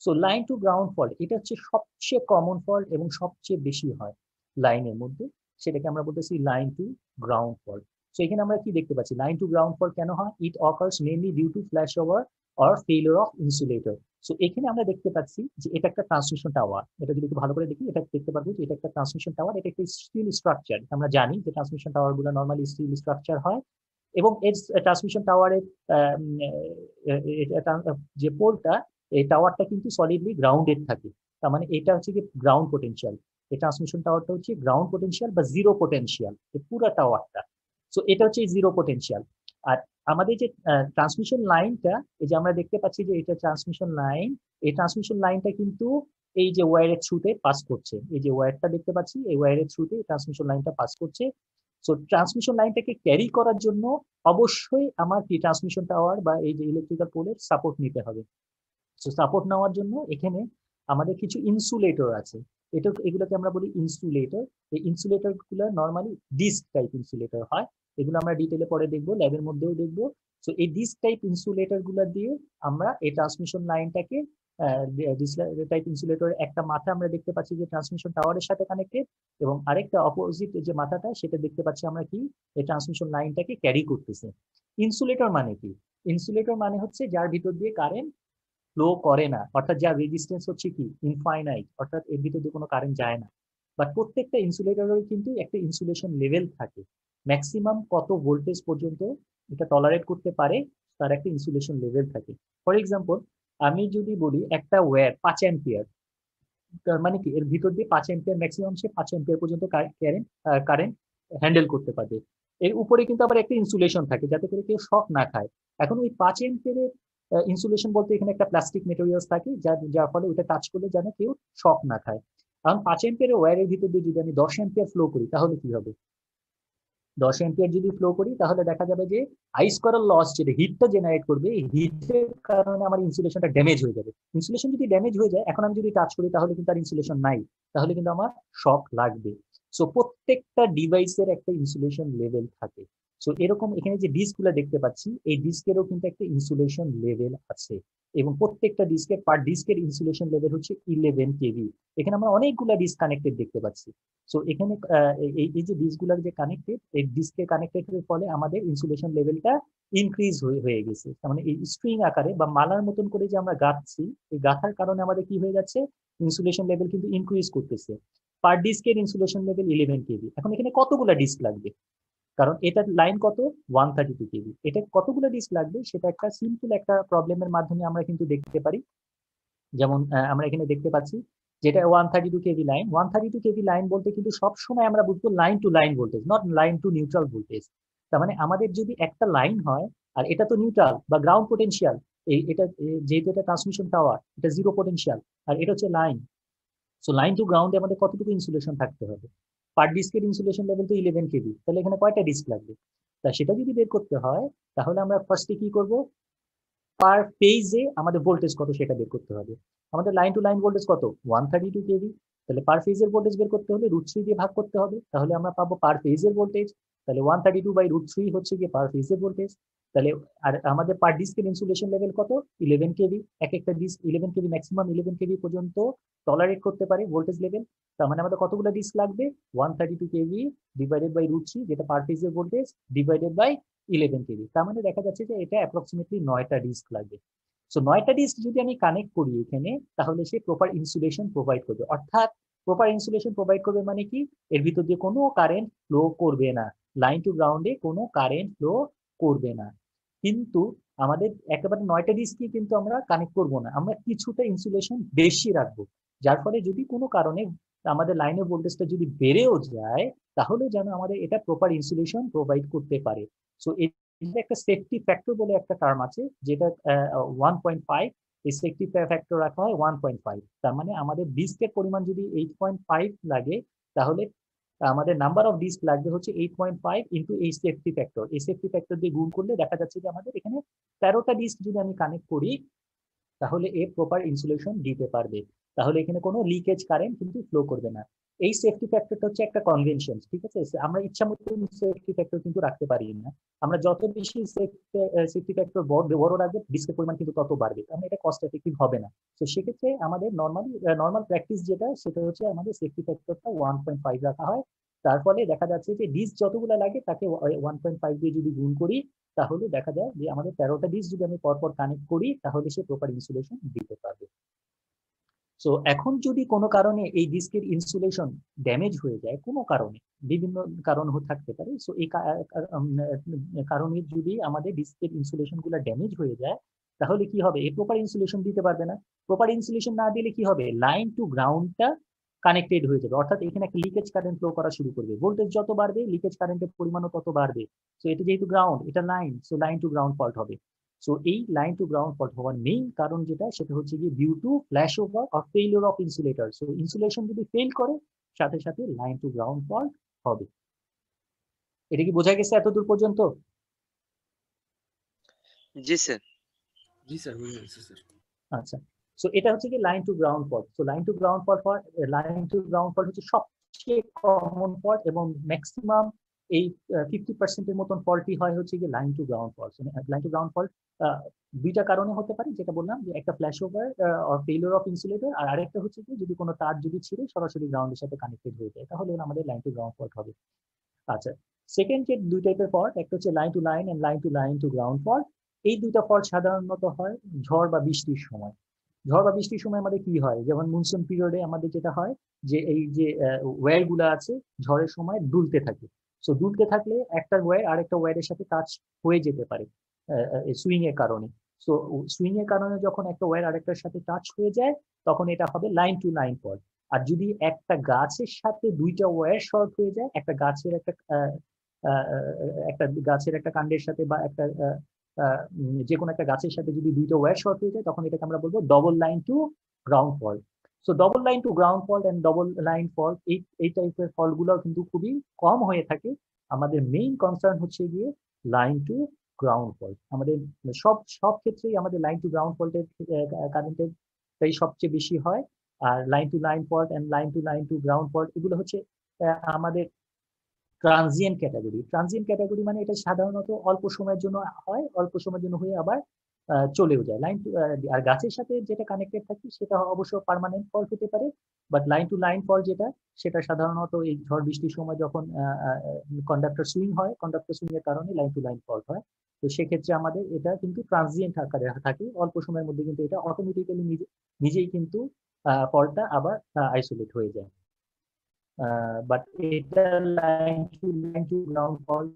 So line to ground fault এটা হচ্ছে সবচেয়ে কমন ফল্ট এবং সবচেয়ে বেশি হয় লাইনের মধ্যে, সেটাকে আমরা বলতেছি line to ground fault. So এখানে আমরা কি দেখতে পাচ্ছি, লাইন টু গ্রাউন্ড ফল্ট কেন হয়? It occurs mainly due to flash over or failure of insulator. So এখানে আমরা দেখতে পাচ্ছি যে এটা একটা ট্রান্সমিশন টাওয়ার। এটা যদি একটু ভালো করে দেখি এটা দেখতে পারবো যে এটা একটা ট্রান্সমিশন টাওয়ার, এটা একটা স্টিল স্ট্রাকচার। আমরা জানি যে ট্রান্সমিশন টাওয়ার গুলো নর্মালি স্টিল স্ট্রাকচার হয় এবং এর ট্রান্সমিশন টাওয়ারের যে পোলটা, এই টাওয়ারটা কিন্তু সলিডলি গ্রাউন্ডেড থাকে। তার মানে এটা হচ্ছে কি গ্রাউন্ড পোটেনশিয়াল। এই ট্রান্সমিশন টাওয়ারটা হচ্ছে গ্রাউন্ড পোটেনশিয়াল বা জিরো পোটেনশিয়াল, এই পুরো টাওয়ারটা। সো এটা হচ্ছে জিরো পোটেনশিয়াল। আর আমাদের যে ট্রান্সমিশন লাইনটা, এই যে আমরা দেখতে পাচ্ছি যে এটা ট্রান্সমিশন লাইন, এই ট্রান্সমিশন লাইনটা কিন্তু এই যে ওয়্যারের থ্রুতে পাস করছে। এই যে ওয়্যারটা দেখতে পাচ্ছি, এই ওয়্যারের থ্রুতে ট্রান্সমিশন লাইনটা পাস করছে। সো ট্রান্সমিশন লাইনটাকে ক্যারি করার জন্য অবশ্যই আমার কি ট্রান্সমিশন টাওয়ার বা এই যে ইলেকট্রিক্যাল পোলের সাপোর্ট নিতে হবে। সো সাপোর্ট নেওয়ার জন্য এখানে আমাদের কিছু ইনসুলেটর আছে, এগুলোকে আমরা বলি ইনসুলেটর। এই ইনসুলেটর গুলো নর্মালি ডিস্ক টাইপ ইনসুলেটর হয়, এগুলো আমরা ডিটেলে পরে দেখবো, ল্যাবের মধ্যেও দেখবো। সো এই ডিস্ক টাইপ ইনসুলেটর গুলো দিয়ে আমরা এই ট্রান্সমিশন লাইনটাকে টাইপ ইনসুলেটরের একটা মাথা আমরা দেখতে পাচ্ছি যে ট্রান্সমিশন টাওয়ারের সাথে কানেক্টেড, এবং আরেকটা অপোজিট যে মাথাটা সেটা দেখতে পাচ্ছি আমরা কি এই ট্রান্সমিশন লাইনটাকে ক্যারি করতেছে। ইনসুলেটর মানে কি? ইনসুলেটর মানে হচ্ছে যার ভিতর দিয়ে কারেন্ট ফ্লো করে না, অর্থাৎ যার রেজিস্ট্যান্স হচ্ছে কি ইনফাইনাইট, অর্থাৎ এর ভিতর দিয়ে কোনো কারেন্ট যায় না। বাট প্রত্যেকটা ইনসুলেটরের কিন্তু একটা ইনসুলেশন লেভেল থাকে, ম্যাক্সিমাম কত ভোল্টেজ পর্যন্ত এটা টলারেট করতে পারে তার একটা ইনসুলেশন লেভেল থাকে। ফর এক্সাম্পল, আমি যদি বলি একটা ওয়্যার 5 অ্যাম্পিয়ার, তার মানে কি এর ভিতর দিয়ে 5 অ্যাম্পিয়ার ম্যাক্সিমাম সে 5 অ্যাম্পিয়ার পর্যন্ত কারেন্ট হ্যান্ডেল করতে পারবে। এর উপরে কিন্তু আবার একটা ইনসুলেশন থাকে যাতে করে কেউ শক না খায়। এখন ওই 5 অ্যাম্পিয়ারের ইনসুলেশন বলতে এখানে একটা প্লাস্টিক মেটেরিয়ালস থাকে যার ফলে ওটা টাচ করলে যেন কেউ শক না খায়। কারণ 5 অ্যাম্পিয়ারের ওয়্যারের ভিতর দিয়ে যদি আমি 10 অ্যাম্পিয়ার ফ্লো করি তাহলে কি হবে? 10 অ্যাম্পিয়ার যদি ফ্লো করি তাহলে দেখা যাবে যে আই স্কোয়ার লস, যেটা হিটটা জেনারেট করবে, এই হিটের কারণে আমার ইনসুলেশনটা ড্যামেজ হয়ে যাবে। ইনসুলেশন যদি ড্যামেজ হয়ে যায়, এখন আমি যদি টাচ করি তাহলে কিন্তু আর ইনসুলেশন নাই, তাহলে কিন্তু আমার শক লাগবে। সো প্রত্যেকটা ডিভাইসের একটা ইনসুলেশন লেভেল থাকে। সো এরকম এখানে যে ডিস্কগুলো দেখতে পাচ্ছি, এই ডিস্কেরও কিন্তু একটা ইনসুলেশন লেভেল আছে, এবং প্রত্যেকটা ডিস্কের পার ডিস্কের ইনসুলেশন লেভেল হচ্ছে 11 কেভি। এখানে আমরা অনেকগুলো ডিস্ক কানেক্টেড দেখতে পাচ্ছি। সো এখানে এই যে ডিস্কগুলোর যে কানেক্টেড, এই ডিস্কে কানেক্টেড ফলে আমাদের ইনসুলেশন লেভেলটা ইনক্রিজ হয়ে গেছে। তার মানে এই স্ট্রিং আকারে বা মালার মতন করে যে আমরা গাঁথছি, এই গাঁথার কারণে আমাদের কি হয়ে যাচ্ছে, ইনসুলেশন লেভেল কিন্তু ইনক্রিজ করতেছে। পার ডিস্কের ইনসুলেশন লেভেল 11 কেভি। এখন এখানে কতগুলো ডিস্ক লাগবে, কারণ এটার লাইন কত 132 কেভি, এটা কতগুলো ডিস্ক লাগবে সেটা একটা সিম্পল একটা প্রবলেমের মাধ্যমে আমরা কিন্তু দেখতে পারি। যেমন আমরা এখানে দেখতে পাচ্ছি যেটা 132 কেভি লাইন, 132 কেভি লাইন বলতে কিন্তু সবসময় আমরা বুঝবো line to line voltage, not line to neutral voltage. তার মানে আমাদের যদি একটা লাইন হয়, আর এটা তো নিউট্রাল বা গ্রাউন্ড পোটেনশিয়াল, এটা যেহেতু এটা ট্রান্সমিশন টাওয়ার, এটা জিরো পোটেনশিয়াল, আর এটা হচ্ছে লাইন। সো লাইন টু গ্রাউন্ডে আমাদের কতটুকু ইনসুলেশন থাকতে হবে, পার ডিস্কের ইনসুলেশন লেভেল তো 11 কেভি, তাহলে এখানে কয়টা ডিস্ক লাগবে? তা সেটা যদি বের করতে হয়, তাহলে আমরা ফার্স্টে কি করব, পার ফেজে আমাদের ভোল্টেজ কত সেটা বের করতে হবে। আমাদের লাইন টু লাইন ভোল্টেজ কত 132 কেভি, তাহলে পার ফেজের ভোল্টেজ বের করতে হলে √3 দিয়ে ভাগ করতে হবে, তাহলে আমরা পাবো পার ফেজের ভোল্টেজ। তাহলে 132/√3 হচ্ছে গিয়ে পার ফেজের ভোল্টেজ। তাহলে আর আমাদের পার ডিস্কের ইনসুলেশন লেভেল কত 11 কেভি, এক একটা ডিস্ক 11 কেভি, ম্যাক্সিমাম 11 কেভি পর্যন্ত টলারেট করতে পারে ভোল্টেজ লেভেল। তার মানে আমাদের কতগুলো ডিস্ক লাগবে, 132 কেভি ডিভাইডেড বাই √3, যেটা পার ফেজের ভোল্টেজ, ডিভাইডেড বাই 11 কেভি। তার মানে দেখা যাচ্ছে যে এটা অ্যাপ্রক্সিমেটলি 9টা ডিস্ক লাগবে। সো 9টা ডিস্ক যদি আমি কানেক্ট করি এখানে, তাহলে সে প্রপার ইনসুলেশন প্রোভাইড করবে। অর্থাৎ প্রপার ইনসুলেশন প্রোভাইড করবে মানে কি, এর ভিতর দিয়ে কোনো কারেন্ট ফ্লো করবে না, লাইন টু গ্রাউন্ডে কোনো কারেন্ট ফ্লো করবে না। কিন্তু আমাদের একেবারে 9টা ডিস্কই কিন্তু আমরা কানেক্ট করব না, আমরা কিছুটা ইনসুলেশন বেশি রাখবো, যার ফলে যদি কোনো কারণে আমাদের লাইনের ভোল্টেজটা যদি বেড়েও যায়, তাহলে যেন আমাদের এটা প্রপার ইনসুলেশন প্রোভাইড করতে পারে। সো এটা একটা সেফটি ফ্যাক্টর বলে একটা টার্ম আছে, যেটা 1.5, এই সেফটি ফ্যাক্টর রাখা হয় 1.5। তার মানে আমাদের ডিস্কের পরিমাণ যদি 8.5 লাগে, তাহলে আমাদের নাম্বার অফ ডিস্ক লাগবে হচ্ছে 8.5 ইন্টু এই সেফটি ফ্যাক্টর। এই সেফটি ফ্যাক্টর দিয়ে গুণ করলে দেখা যাচ্ছে যে আমাদের এখানে 13টা ডিস্ক যদি আমি কানেক্ট করি, তাহলে এ প্রপার ইনসুলেশন দিতে পারবে, তাহলে এখানে কোনো লিকেজ কারেন্ট কিন্তু ফ্লো করবে না। এই সেফটি ফ্যাক্টরটা হচ্ছে একটা কনভেনশন, ঠিক আছে? আমরা ইচ্ছা মতো সেফটি ফ্যাক্টর কিন্তু রাখতে পারি না। আমরা যত বেশি সেফটি ফ্যাক্টর বড় রাখবো, ডিস্কের পরিমাণ কিন্তু তত বাড়বে, আমরা এটা কস্ট এফেক্টিভ হবে না। তো সেক্ষেত্রে আমাদের নর্মাল প্র্যাকটিস যেটা, সেটা হচ্ছে আমাদের সেফটি ফ্যাক্টরটা 1.5 রাখা হয়। তার ফলে দেখা যাচ্ছে যে ডিস্ক যতগুলো লাগে তাকে 1.5 দিয়ে যদি গুণ করি, তাহলে দেখা যায় যে আমাদের 13টা ডিস্ক যদি আমি পরপর কানেক্ট করি, তাহলে সে প্রপার ইনসুলেশন দিতে পারবে। সো এখন যদি কোনো কারণে এই ডিস্কের ইনসুলেশন ড্যামেজ হয়ে যায়, কোনো কারণে, বিভিন্ন কারণ থাকতে পারে, সো এই কারণে যদি আমাদের ডিস্কের ইনসুলেশন গুলো ড্যামেজ হয়ে যায়, তাহলে কি হবে, এই প্রপার ইনসুলেশন দিতে পারবে না। প্রপার ইনসুলেশন না দিলে কি হবে, লাইন টু গ্রাউন্ডটা কানেক্টেড হয়ে যাবে, অর্থাৎ এখানে একটা লিকেজ কারেন্ট ফ্লো করা শুরু করবে। ভোল্টেজ যত বাড়বে, লিকেজ কারেন্টের পরিমাণও তত বাড়বে। সো এটা যেহেতু গ্রাউন্ড, এটা line, so line to ground fault হবে। সো এই লাইন টু গ্রাউন্ড ফল্ট হওয়ার মেইন কারণ যেটা, সেটা হচ্ছে গিয়ে due to flash over or failure of insulator. So insulation যদি ফেল করে, সাথে সাথে লাইন টু গ্রাউন্ড ফল্ট হবে। এটা কি বোঝা গেছে এতদূর পর্যন্ত? জি স্যার। জি স্যার, বুঝে গেছি স্যার। আচ্ছা, সো এটা হচ্ছে কি line to ground fault. So line to ground fault হচ্ছে সবচেয়ে কমন ফল্ট, এবং ম্যাক্সিমাম এই 50% এর মতন ফল্টই হয় হচ্ছে কি line to ground fault. Line to ground fault দুইটা কারণে হতে পারে, যেটা বললাম যে একটা flash over or failure of insulator, আর আরেকটা হচ্ছে কি যদি কোনো তার যদি ছিঁড়ে সরাসরি গ্রাউন্ডের সাথে কানেক্টেড হয়ে যায়, তাহলে আমাদের লাইন টু গ্রাউন্ড ফল্ট হবে। আচ্ছা, সেকেন্ড যে দুই টাইপের ফল্ট, একটা হচ্ছে line to line and line to ground fault. এই দুইটা ফল্ট সাধারণত হয় ঝড় বা বৃষ্টির সময়। ঝড় বা বৃষ্টির সময় আমাদের কি হয়, যেমন মনসুন পিরিয়ডে আমাদের যেটা হয় যে এই যে ওয়্যার গুলো আছে ঝড়ের সময় দুলতে থাকে। সো দুলতে থাকলে একটা ওয়্যার আরেকটা ওয়্যারের সাথে টাচ হয়ে যেতে পারে সুইং এর কারণে। সো সুইং এর কারণে যখন একটা ওয়্যার আরেকটার সাথে টাচ হয়ে যায়, তখন এটা হবে লাইন টু লাইন ফল্ট। আর যদি একটা গাছের সাথে দুইটা ওয়্যার শর্ট হয়ে যায়, একটা গাছের একটা কাণ্ডের সাথে বা একটা যে কোনো একটা গাছের সাথে যদি দুইটা ওয়্যার শর্ট হয়ে যায়, তখন এটাকে আমরা বলবো double line to ground fault. So double line to ground fault and double line fault, এই টাইপের ফল্ট গুলো কিন্তু খুবই কম হয়ে থাকে। আমাদের মেইন কনসার্ন হচ্ছে গিয়ে লাইন টু গ্রাউন্ড ফল্ট। আমাদের সব ক্ষেত্রেই আমাদের লাইন টু গ্রাউন্ড ফল্টের কারেন্টের সবচেয়ে বেশি হয়। আর line to line fault and line to ground fault, এগুলো হচ্ছে আমাদের ট্রানজিয়েন্ট ক্যাটাগরি মানে এটা সাধারণত অল্প সময়ের জন্য হয়, অল্প সময়ের জন্য হয়ে আবার চলেও যায়। লাইন আর গাছের সাথে যেটা কানেক্টেড থাকে সেটা অবশ্য পার্মানেন্ট ফল্ট হতে পারে, but line to line fault যেটা, সেটা সাধারণত এই ঝড় বৃষ্টির সময় যখন কন্ডাক্টর সুইং হয়, কন্ডাক্টর সুইং এর কারণে লাইন টু লাইন ফল্ট হয়। তো সেক্ষেত্রে আমাদের এটা কিন্তু ট্রানজিয়েন্ট আকারে থাকে, অল্প সময়ের মধ্যে কিন্তু এটা অটোমেটিক্যালি নিজেই কিন্তু ফল্টটা আবার আইসোলেট হয়ে যায়। বাট এটা line to ground fault,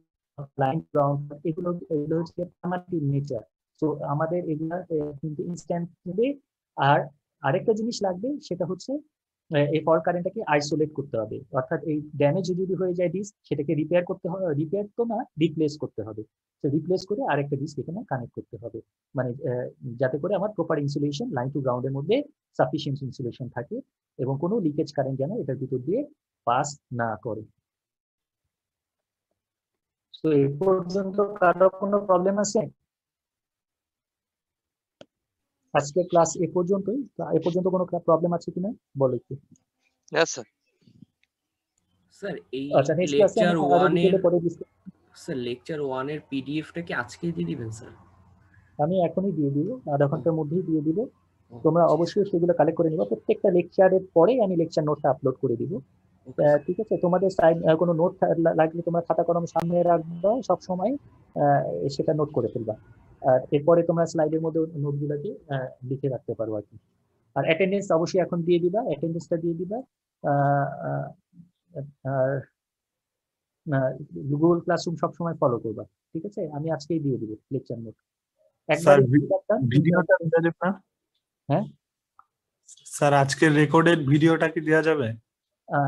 line ground এগুলো হচ্ছে পার্মানেন্ট নেচার। তো আমাদের এগুলা কিন্তু ইনস্ট্যান্টলি। আর আরেকটা জিনিস লাগবে, সেটা হচ্ছে এই ফল্ট কারেন্টটাকে আইসোলেট করতে হবে, অর্থাৎ এই ড্যামেজ যদি হয়ে যায় ডিস্ক, সেটাকে রিপেয়ার করতে হবে, রিপেয়ার তো না, রিপ্লেস করতে হবে। তো রিপ্লেস করে আরেকটা ডিস্ক এখানে কানেক্ট করতে হবে, মানে যাতে করে আমার প্রপার ইনসুলেশন লাইন টু গ্রাউন্ডের মধ্যে সাফিসিয়েন্ট ইনসুলেশন থাকে এবং কোনো লিকেজ কারেন্ট যেন এটার ভিতর দিয়ে পাস না করে। তো এই পর্যন্ত কারো কোনো প্রবলেম আছে? আজকে ক্লাস এ পর্যন্তই। এ পর্যন্ত কোনো প্রবলেম আছে কিনা বলো একটু। স্যার স্যার এই আচ্ছা, নেক্সট ক্লাসে লেকচার আমি আরো 1 এর ডিটেইলে পরে ডিসকাস। স্যার লেকচার 1 এর পিডিএফটা কি আজকেই দিয়ে দিবেন স্যার? আমি এখনই দিয়ে দিব, আধা ঘন্টার মধ্যেই দিয়ে দিব। ও, তোমরা জি, অবশ্যই স্যার। সেগুলো কালেক্ট করে নিবা। প্রত্যেকটা লেকচারের পরে আমি লেকচার নোটটা আপলোড করে দিব। Okay sir. ঠিক আছে, তোমাদের সাইড কোনো নোট লাগলে তোমরা খাতা কলম সামনে রাখবা সব সময়, সেটা নোট করে ফেলবা। আর এরপরে তোমরা স্লাইডের মধ্যে নোটগুলোকে লিখে রাখতে পারো আর কি। আর অ্যাটেন্ডেন্স অবশ্যই এখন দিয়ে দিবা, অ্যাটেন্ডেন্সটা দিয়ে দিবা। আর গুগল ক্লাসরুম সবসময় ফলো করবা, ঠিক আছে? আমি আজকেই দিয়ে দিব লেকচার নোট একবার। ভিডিওটা দেওয়া যাবে না? হ্যাঁ স্যার, আজকের রেকর্ডেড ভিডিওটা কি দেওয়া যাবে?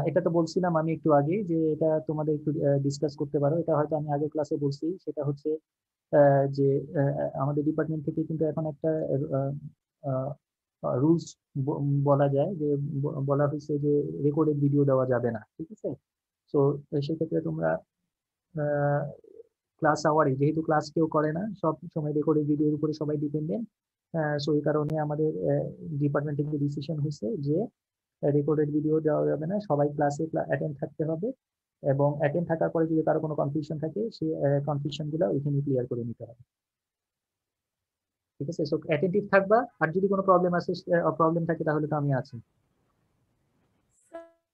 এটা তো বলছিলাম আমি একটু আগে, যে এটা তোমাদের একটু ডিসকাস করতে পারো। এটা হয়তো আমি আগের ক্লাসে বলছি, সেটা হচ্ছে যে আমাদের ডিপার্টমেন্ট থেকে কিন্তু এখন একটা রুলস বলা যায়, যে বলা হয়েছে যে রেকর্ডেড ভিডিও দেওয়া যাবে না, ঠিক আছে? তো সেক্ষেত্রে তোমরা ক্লাস আওয়ারে, যেহেতু ক্লাস কেউ করে না, সব সময় রেকর্ডেড ভিডিওর উপরে সবাই ডিপেন্ডেন্ট, সো এই কারণে আমাদের ডিপার্টমেন্ট থেকে ডিসিশন হয়েছে যে রেকর্ডেড ভিডিও দেওয়া যাবে না, সবাই ক্লাসে অ্যাটেন্ড থাকতে হবে। এবং অ্যাটেন্ড থাকার পরে যদি কারো কোনো কনফিউশন থাকে, সেই কনফিউশন গুলো ওইখানে ক্লিয়ার করে নিতে হবে, ঠিক আছে? সো অ্যাটেন্টিভ থাকবা, আর যদি কোনো প্রবলেম থাকে তাহলে তো আমি আছি।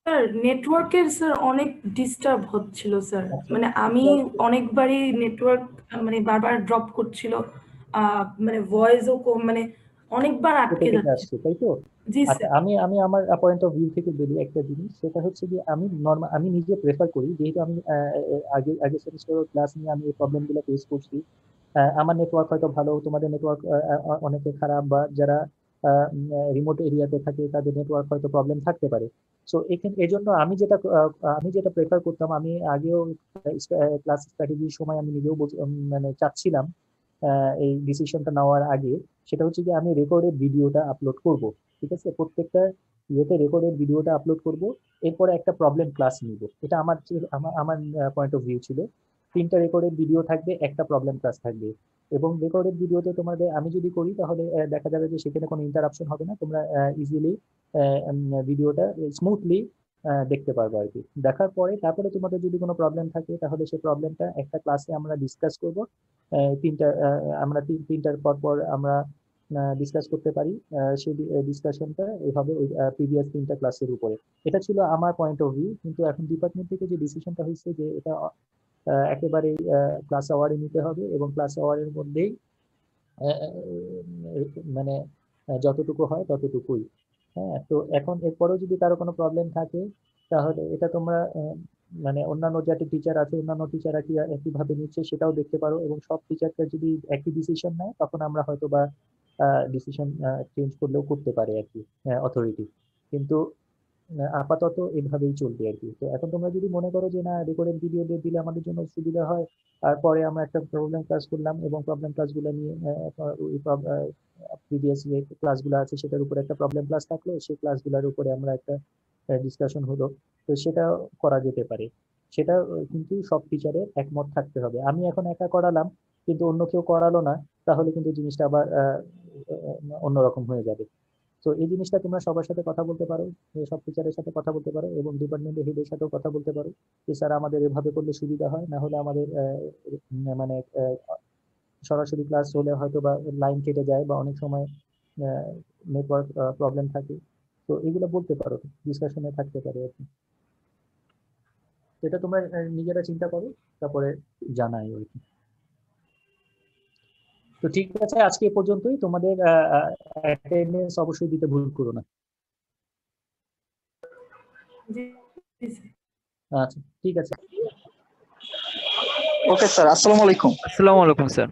স্যার নেটওয়ার্কের স্যার অনেক ডিস্টার্ব হচ্ছিল স্যার, আচ্ছা, মানে আমি অনেকবারই নেটওয়ার্ক মানে বারবার ড্রপ করছিল, মানে ভয়েসও মানে অনেকবার আটকে যাচ্ছে। আসছে, তাই তো? জি আচ্ছা, স্যার। আমি আমার পয়েন্ট অফ ভিউ থেকে বলি একটা জিনিস, সেটা হচ্ছে যে আমি নিজে প্রেফার করি, যেহেতু আমি আগে সেমিস্টারের ক্লাস নিয়ে আমি এই প্রবলেমগুলো ফেস করছি। আমার নেটওয়ার্ক হয়তো ভালো, তোমাদের নেটওয়ার্ক অনেকে খারাপ, বা যারা রিমোট এরিয়াতে থাকে তাদের নেটওয়ার্ক হয়তো প্রবলেম থাকতে পারে। সো এখানে এজন্য আমি যেটা প্রেফার করতাম, আমি আগেও ক্লাস স্ট্র্যাটেজির সময় আমি নিজেও মানে চাচ্ছিলাম এই ডিসিশনটা নেওয়ার আগে, সেটা হচ্ছে যে আমি রেকর্ডেড ভিডিওটা আপলোড করব, ঠিক আছে? প্রত্যেকটা ইয়েতে রেকর্ডেড ভিডিওটা আপলোড করব, এরপরে একটা প্রবলেম ক্লাস নিব। এটা আমার পয়েন্ট অফ ভিউ ছিল। 3টা রেকর্ডেড ভিডিও থাকবে, একটা প্রবলেম ক্লাস থাকবে। এবং রেকর্ডেড ভিডিওতে তোমাদের আমি যদি করি, তাহলে দেখা যাবে যে সেখানে কোনো ইন্টারাপশন হবে না, তোমরা ইজিলি ভিডিওটা স্মুথলি দেখতে পারবে আর কি। দেখার পরে তারপরে তোমাদের যদি কোনো প্রবলেম থাকে, তাহলে সেই প্রবলেমটা একটা ক্লাসে আমরা ডিসকাস করব। আমরা তিনটার পর আমরা ডিসকাস করতে পারি। সেই ডিসকাশনটা এইভাবে ওই প্রিভিয়াস 3টা ক্লাসের উপরে। এটা ছিল আমার পয়েন্ট অফ ভিউ, কিন্তু এখন ডিপার্টমেন্ট থেকে যে ডিসিশনটা হয়েছে যে এটা একেবারেই ক্লাস আওয়ারে নিতে হবে, এবং ক্লাস আওয়ারের মধ্যেই মানে যতটুকু হয় ততটুকুই। হ্যাঁ, তো এখন এরপরেও যদি কারো কোনো প্রবলেম থাকে, তাহলে এটা তোমরা মানে অন্যান্য যাতে টিচার আছে, অন্যান্য টিচাররা কি একইভাবে নিচ্ছে সেটাও দেখতে পারো, এবং সব টিচাররা যদি একই ডিসিশন নেয়, তখন আমরা হয়তো বা ডিসিশন চেঞ্জ করলেও করতে পারে আর কি অথরিটি। কিন্তু আপাতত এভাবেই চলবে আর কি। তো এখন তোমরা যদি মনে করো যে না, রেকর্ডেড ভিডিও দিলে আমাদের জন্য সুবিধা হয়, আর পরে আমরা একটা প্রবলেম ক্লাস করলাম, এবং প্রবলেম ক্লাসগুলো নিয়ে প্রিভিয়াস যে ক্লাসগুলো আছে সেটার উপরে একটা প্রবলেম ক্লাস থাকলো, সেই ক্লাসগুলোর উপরে আমরা একটা ডিসকাশন হলো, তো সেটা করা যেতে পারে। সেটা কিন্তু সব টিচারের একমত থাকতে হবে। আমি এখন একা করালাম, কিন্তু অন্য কেউ করালো না, তাহলে কিন্তু জিনিসটা আবার অন্যরকম হয়ে যাবে। তো এই জিনিসটা তোমরা সবার সাথে কথা বলতে পারো, সব টিচারের সাথে কথা বলতে পারো এবং ডিপার্টমেন্টের হেডের সাথেও কথা বলতে পারো যে স্যার আমাদের এভাবে করলে সুবিধা হয়, না হলে আমাদের মানে সরাসরি ক্লাস হলে হয়তো বা লাইন কেটে যায় বা অনেক সময় নেটওয়ার্ক প্রবলেম থাকে। তো এগুলো বলতে পারো, ডিসকাশনে থাকতে পারে আর কি। এটা তোমরা নিজেরা চিন্তা করো, তারপরে জানাই আর কি। তো ঠিক আছে, আজকে এ পর্যন্তই। তোমাদের অ্যাটেন্ডেন্স অবশ্যই দিতে ভুল করো না। জি জি স্যার। আচ্ছা ঠিক আছে। ওকে স্যার, আসসালামু আলাইকুম। আসসালামু আলাইকুম স্যার।